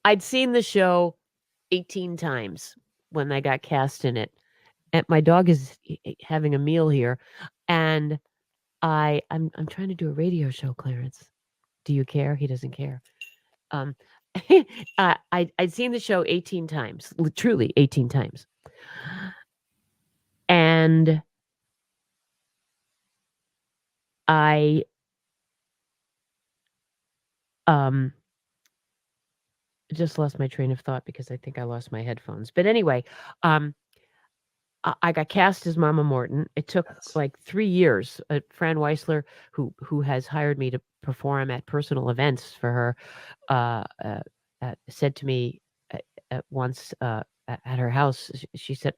I'd seen the show 18 times when I got cast in it. And my dog is having a meal here. And I'm trying to do a radio show, Clarence. Do you care? He doesn't care. I'd seen the show 18 times, truly 18 times. And I just lost my train of thought because I think I lost my headphones. But anyway, I got cast as Mama Morton. It took like 3 years. Fran Weisler, who has hired me to perform at personal events for her, said to me once at her house, she said,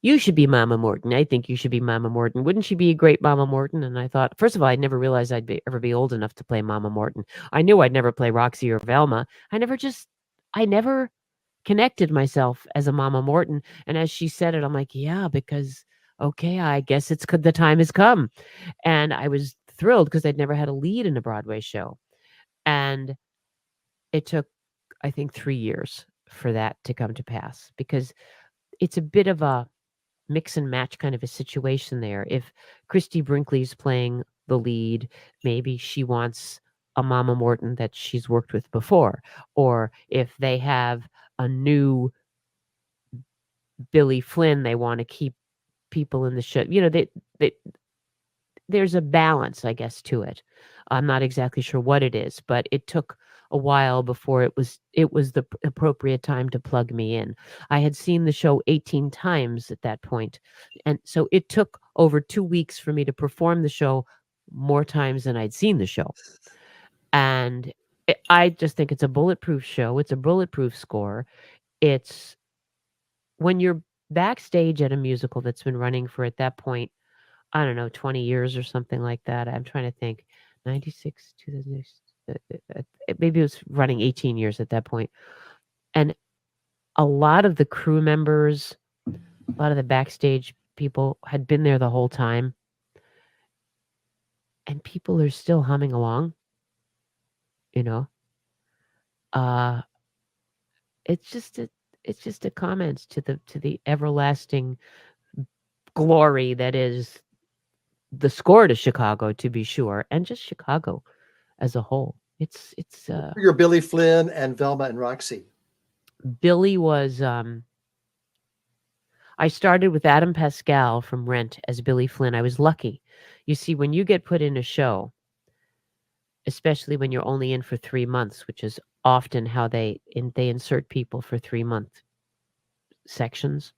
"You should be Mama Morton. I think you should be Mama Morton. Wouldn't she be a great Mama Morton?" And I thought, first of all, I never realized I'd ever be old enough to play Mama Morton. I knew I'd never play Roxy or Velma. I never connected myself as a Mama Morton. And as she said it, I'm like, yeah, because, okay, I guess the time has come. And I was thrilled because I'd never had a lead in a Broadway show. And it took, I think, 3 years for that to come to pass, because it's a bit of a mix and match kind of a situation there. If Christy Brinkley's playing the lead, maybe she wants a Mama Morton that she's worked with before. Or if they have a new Billy Flynn, they want to keep people in the show. There's a balance, I guess, to it. I'm not exactly sure what it is, but it took a while before it was the appropriate time to plug me in. I had seen the show 18 times at that point, and so it took over 2 weeks for me to perform the show more times than I'd seen the show. And I just think it's a bulletproof show. It's a bulletproof score. It's when you're backstage at a musical that's been running for, at that point, I don't know, 20 years or something like that. I'm trying to think. 96, 2006. Maybe it was running 18 years at that point. And a lot of the crew members, a lot of the backstage people had been there the whole time. And people are still humming along. It's just a comment to the everlasting glory that is the score to Chicago, to be sure, and just Chicago as a whole. It's Your Billy Flynn and Velma and Roxy. Billy was I started with Adam Pascal from Rent as Billy Flynn. I was lucky. You see, when you get put in a show, especially when you're only in for 3 months, which is often how they insert people for 3-month sections.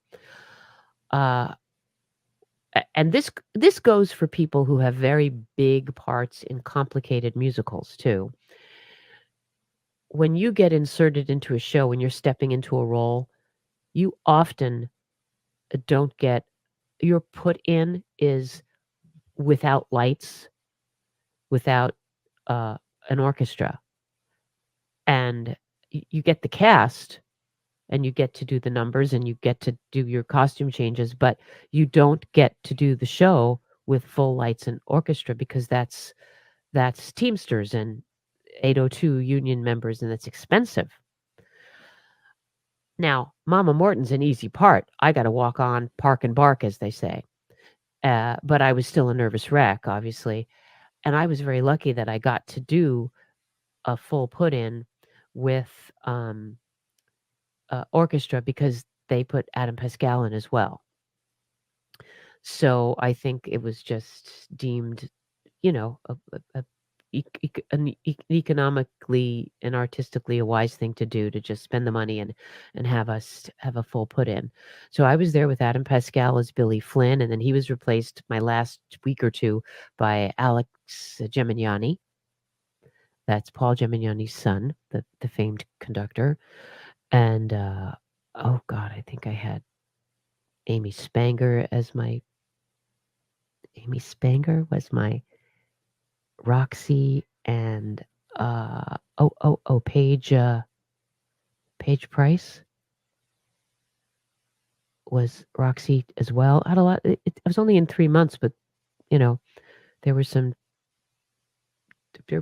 And this goes for people who have very big parts in complicated musicals too. When you get inserted into a show, when you're stepping into a role, you often don't get your put in is without lights, without an orchestra, and you get the cast and you get to do the numbers and you get to do your costume changes, but you don't get to do the show with full lights and orchestra because that's Teamsters and 802 union members, and it's expensive. Now, Mama Morton's an easy part. I got to walk on, park and bark, as they say. But I was still a nervous wreck, obviously. And I was very lucky that I got to do a full put in with orchestra because they put Adam Pascal in as well. So I think it was just deemed, an economically and artistically a wise thing to do, to just spend the money and have us have a full put in. So I was there with Adam Pascal as Billy Flynn, and then he was replaced my last week or two by Alex Gemignani. That's Paul Gemignani's son, the famed conductor. And oh God, I think I had Amy Spanger was my Roxy, and Paige Price was Roxy as well. I had a lot. I was only in 3 months, but there were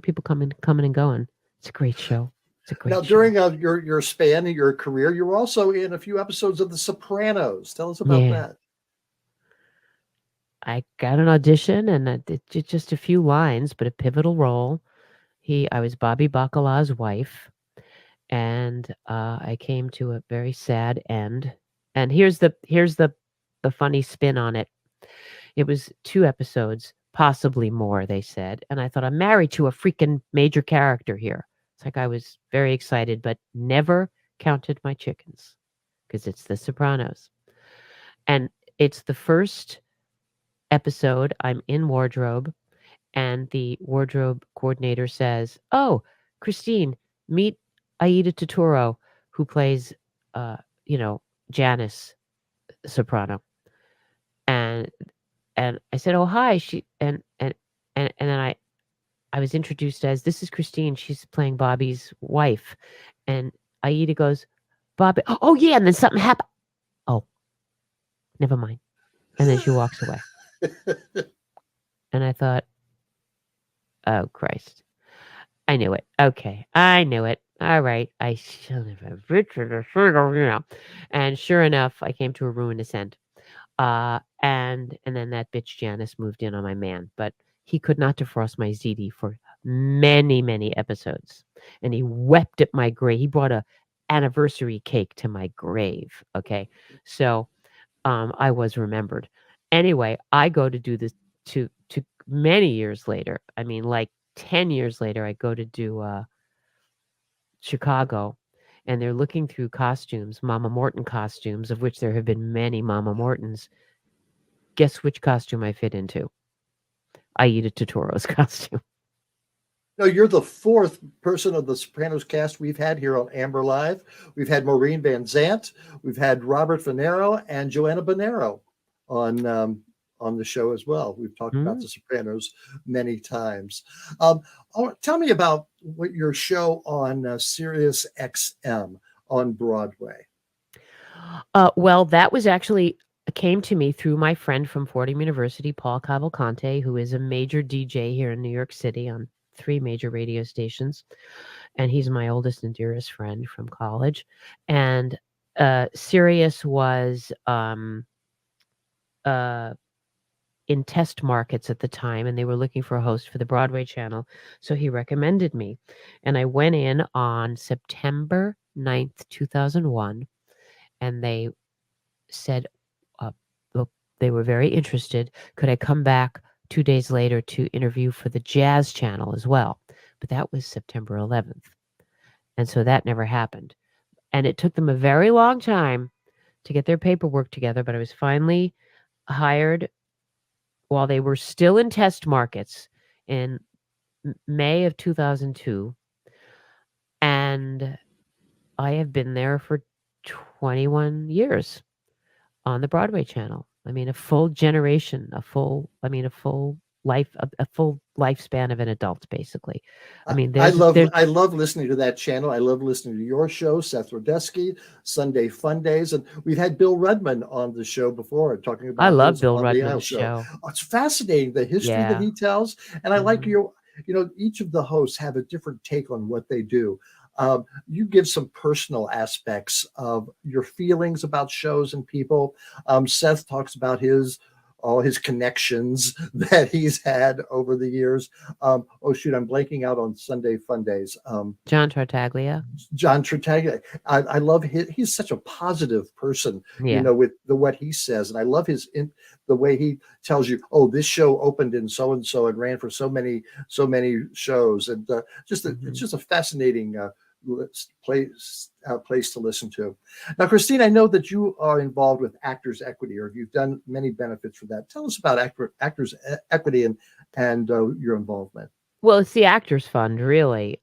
people coming and going. It's a great show. It's a great Now, show. during your span in your career, you were also in a few episodes of The Sopranos. Tell us about that. I got an audition and I did just a few lines, but a pivotal role. I was Bobby Bacala's wife, and I came to a very sad end. And here's the funny spin on it. It was 2 episodes, possibly more, they said. And I thought, I'm married to a freaking major character here. It's like I was very excited, but never counted my chickens because it's The Sopranos. And it's the first episode I'm in wardrobe, and the wardrobe coordinator says, "Oh, Christine, meet Aida Turturro, who plays Janice Soprano." And I said, "Oh, hi." And then I was introduced as, "This is Christine. She's playing Bobby's wife." And Aida goes, "Bobby, oh yeah," and then something happened. Oh, never mind. And then she walks away. And I thought, oh, Christ. I knew it. Okay. I knew it. All right. I should have written. And sure enough, I came to a ruinous end. And then that bitch Janice moved in on my man. But he could not defrost my ZD for many, many episodes. And he wept at my grave. He brought a anniversary cake to my grave. Okay. So I was remembered. Anyway, I go to do this to many years later. I mean, like 10 years later, I go to do Chicago, and they're looking through costumes, Mama Morton costumes, of which there have been many Mama Mortons. Guess which costume I fit into? Aida Turturro's costume. No, you're the 4th person of the Sopranos cast we've had here on Amber Live. We've had Maureen Van Zant, we've had Robert Venero, and Joanna Bonero on the show as well. We've talked about the Sopranos many times. Tell me about what your show on Sirius XM on Broadway. Well, that was actually came to me through my friend from Fordham University, Paul Cavalcante, who is a major DJ here in New York City on 3 major radio stations. And he's my oldest and dearest friend from college. And Sirius was in test markets at the time, and they were looking for a host for the Broadway channel. So he recommended me. And I went in on September 9th, 2001, and they said, look, they were very interested. Could I come back 2 days later to interview for the Jazz channel as well? But that was September 11th. And so that never happened. And it took them a very long time to get their paperwork together, but I was finally hired while they were still in test markets in May of 2002, and I have been there for 21 years on the Broadway channel. I mean, a full generation, a full life, a full lifespan of an adult, basically. I mean, I there's love listening to that channel. I love listening to your show, Seth Rodesky, Sunday Fun Days, and we've had Bill Rudman on the show before talking I about love his Bill On the Aisle Rudman's show. Oh, it's fascinating the history that Yeah. he tells, and I like Mhm. your. Each of the hosts have a different take on what they do. You give some personal aspects of your feelings about shows and people. Seth talks about all his connections that he's had over the years. Oh shoot, I'm blanking out on Sunday Fun Days. John Tartaglia. John Tartaglia. I love he's such a positive person, Yeah. with what he says, and I love the way he tells you, oh, this show opened in so and so and ran for so many shows, and it's just a fascinating place to listen to. Now, Christine, I know that you are involved with Actors Equity, or you've done many benefits for that. Tell us about Actors Equity and your involvement. Well, it's the Actors Fund, really,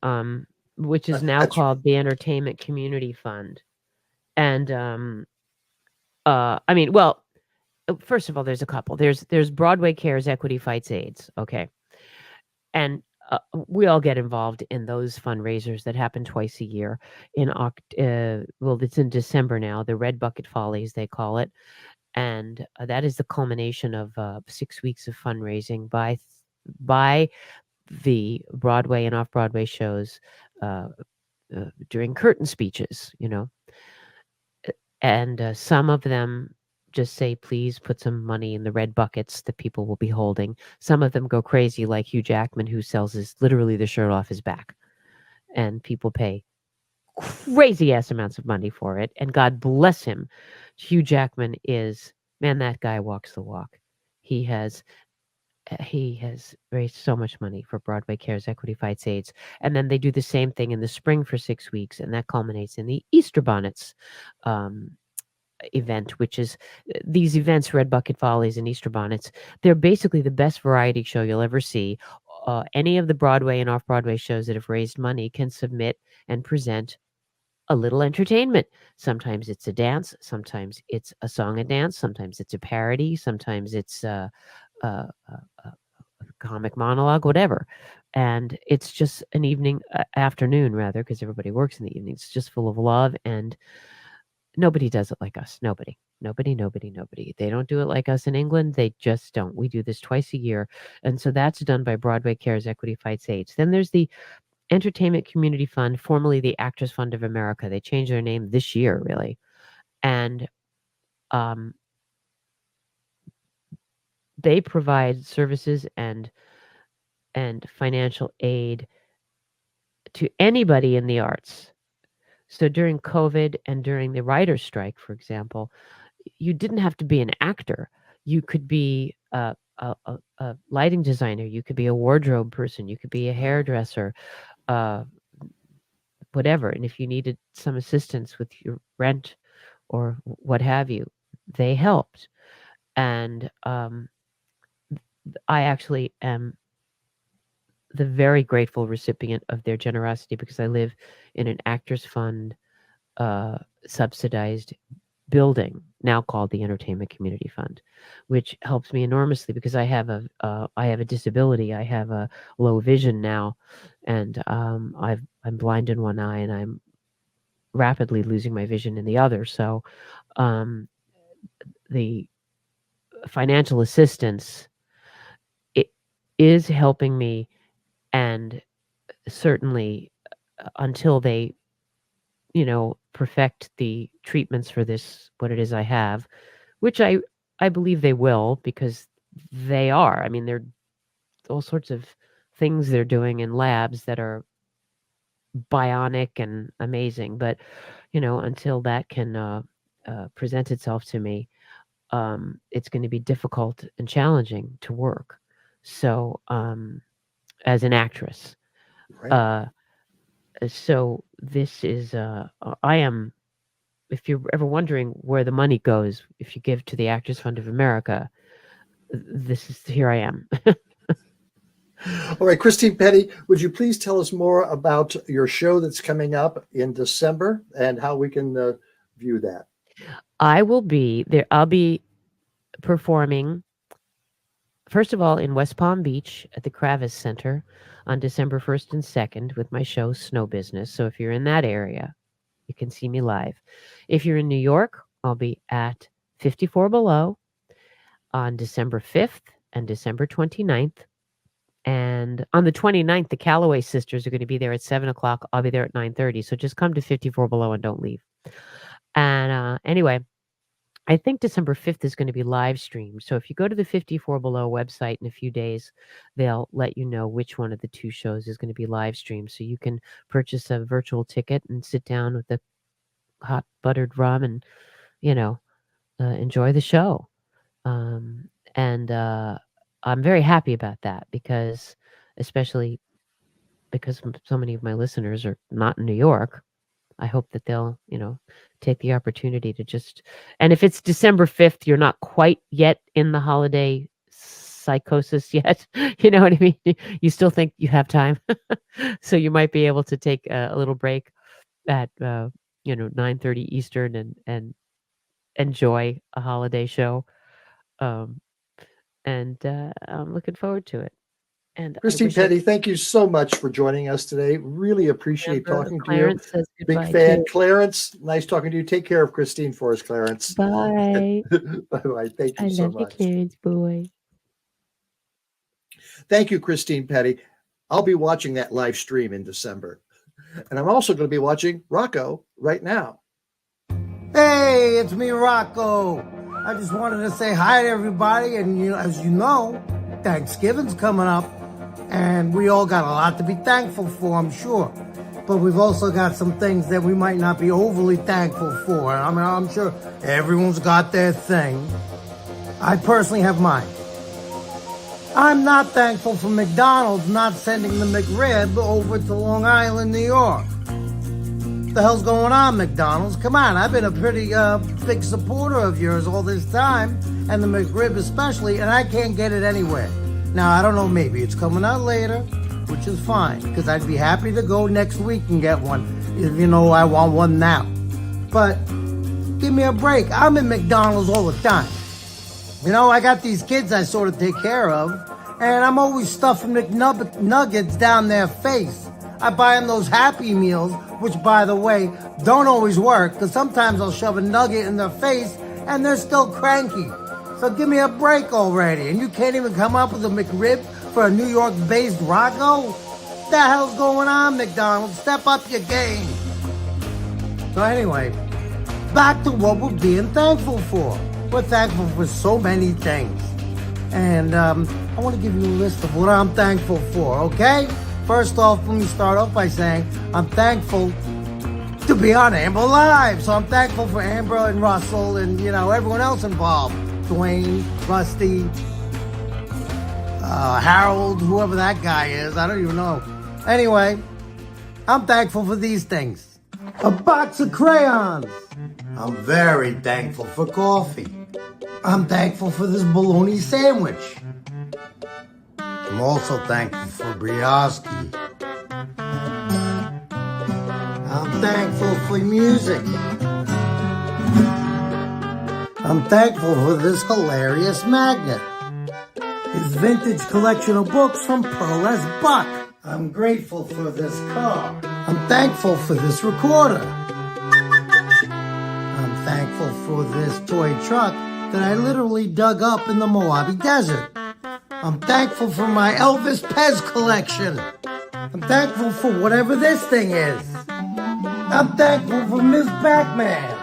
which is now That's called the Entertainment Community Fund. And I mean, well, first of all, there's a couple. There's Broadway Cares Equity Fights AIDS. Okay, and we all get involved in those fundraisers that happen twice a year. It's in December now. The Red Bucket Follies, they call it, and that is the culmination of 6 weeks of fundraising by the Broadway and off-Broadway shows during curtain speeches, and some of them just say, please put some money in the red buckets that people will be holding. Some of them go crazy, like Hugh Jackman, who sells literally the shirt off his back, and people pay crazy ass amounts of money for it. And God bless him. Hugh Jackman that guy walks the walk. He has raised so much money for Broadway Cares Equity Fights AIDS. And then they do the same thing in the spring for 6 weeks, and that culminates in the Easter Bonnets event, which is these events, Red Bucket Follies and Easter Bonnets. They're basically the best variety show you'll ever see. Any of the Broadway and off-Broadway shows that have raised money can submit and present a little entertainment. Sometimes it's a dance, sometimes it's a song and dance, sometimes it's a parody, sometimes it's a comic monologue, whatever. And it's just an afternoon rather, because everybody works in the evenings. It's just full of love, and nobody does it like us. Nobody. They don't do it like us in England. They just don't. We do this twice a year. And so that's done by Broadway Cares Equity Fights AIDS. Then there's the Entertainment Community Fund, formerly the Actors Fund of America. They changed their name this year, really. And they provide services and financial aid to anybody in the arts. So during COVID and during the writer's strike, for example, you didn't have to be an actor. You could be a lighting designer. You could be a wardrobe person. You could be a hairdresser, whatever. And if you needed some assistance with your rent or what have you, they helped. And I actually am the very grateful recipient of their generosity, because I live in an Actors Fund subsidized building now called the Entertainment Community Fund, which helps me enormously because I have a disability. I have a low vision now, and I'm blind in one eye, and I'm rapidly losing my vision in the other. So the financial assistance is helping me, and certainly until they perfect the treatments for what it is I have, which I believe they will, because they are. I mean, there are all sorts of things they're doing in labs that are bionic and amazing, but until that can present itself to me, it's going to be difficult and challenging to work. So as an actress. Right. So this is, I am, if you're ever wondering where the money goes, if you give to the Actors Fund of America, here I am. All right, Christine Pedi, would you please tell us more about your show that's coming up in December and how we can view that? I will be there. I'll be performing, first of all, in West Palm Beach at the Kravis Center on December 1st and 2nd with my show, Snow Business. So if you're in that area, you can see me live. If you're in New York, I'll be at 54 Below on December 5th and December 29th. And on the 29th, the Calloway sisters are going to be there at 7 o'clock. I'll be there at 9:30. So just come to 54 Below and don't leave. And anyway, I think December 5th is going to be live streamed. So if you go to the 54 Below website in a few days, they'll let you know which one of the two shows is going to be live streamed. So you can purchase a virtual ticket and sit down with the hot buttered rum and, enjoy the show. And I'm very happy about that especially because so many of my listeners are not in New York. I hope that they'll, take the opportunity to and if it's December 5th, you're not quite yet in the holiday psychosis yet. You know what I mean? You still think you have time. So you might be able to take a little break at, 9:30 Eastern and enjoy a holiday show. And I'm looking forward to it. And Christine Pedi, thank you so much for joining us today. Really appreciate talking to you. Clarence says Big goodbye, fan. too. Clarence, nice talking to you. Take care of Christine for us, Clarence. Bye. Bye-bye. Thank you I so love you, much. Clarence boy. Thank you, Christine Pedi. I'll be watching that live stream in December. And I'm also going to be watching Rocco right now. Hey, it's me, Rocco. I just wanted to say hi to everybody. And, as you know, Thanksgiving's coming up. And we all got a lot to be thankful for, I'm sure. But we've also got some things that we might not be overly thankful for. I mean, I'm sure everyone's got their thing. I personally have mine. I'm not thankful for McDonald's not sending the McRib over to Long Island, New York. What the hell's going on, McDonald's? Come on, I've been a pretty big supporter of yours all this time, and the McRib especially, and I can't get it anywhere. Now, I don't know, maybe it's coming out later, which is fine, because I'd be happy to go next week and get one, if I want one now. But give me a break. I'm in McDonald's all the time. I got these kids I sort of take care of, and I'm always stuffing McNuggets down their face. I buy them those Happy Meals, which, by the way, don't always work, because sometimes I'll shove a nugget in their face, and they're still cranky. So give me a break already. And you can't even come up with a McRib for a New York-based Rocco? What the hell's going on, McDonald's? Step up your game. So anyway, back to what we're being thankful for. We're thankful for so many things. And I want to give you a list of what I'm thankful for, okay? First off, let me start off by saying I'm thankful to be on Amber Live. So I'm thankful for Amber and Russell and, everyone else involved. Dwayne, Rusty, Harold, whoever that guy is. I don't even know. Anyway, I'm thankful for these things. A box of crayons. I'm very thankful for coffee. I'm thankful for this bologna sandwich. I'm also thankful for brioche. I'm thankful for music. I'm thankful for this hilarious magnet. His vintage collection of books from Pearl S. Buck. I'm grateful for this car. I'm thankful for this recorder. I'm thankful for this toy truck that I literally dug up in the Mojave Desert. I'm thankful for my Elvis Pez collection. I'm thankful for whatever this thing is. I'm thankful for Ms. Batman.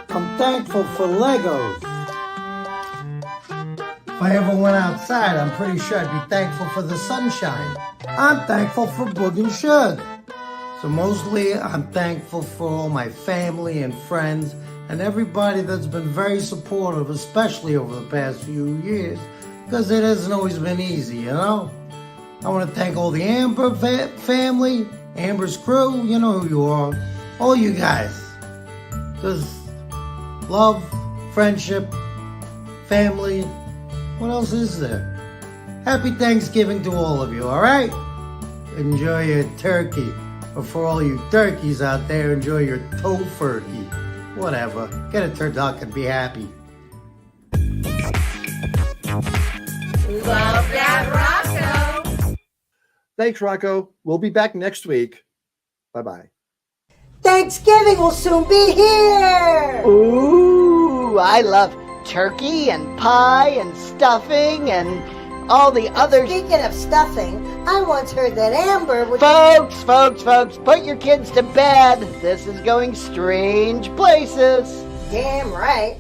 I'm thankful for Legos. If I ever went outside, I'm pretty sure I'd be thankful for the sunshine. I'm thankful for Boog and Shug. So mostly, I'm thankful for all my family and friends and everybody that's been very supportive, especially over the past few years, because it hasn't always been easy, I want to thank all the Amber family, Amber's crew, you know who you are, all you guys, because love, friendship, family, What else is there? Happy Thanksgiving to all of you, all right? Enjoy your turkey. Or for all you turkeys out there, enjoy your tofurkey. Whatever. Get a turduck and be happy. Love that, Rocco. Thanks, Rocco. We'll be back next week. Bye-bye. Thanksgiving will soon be here. Ooh, I love turkey and pie and stuffing and all the other... Speaking of stuffing, I once heard that Amber would... Folks, put your kids to bed. This is going strange places. Damn right.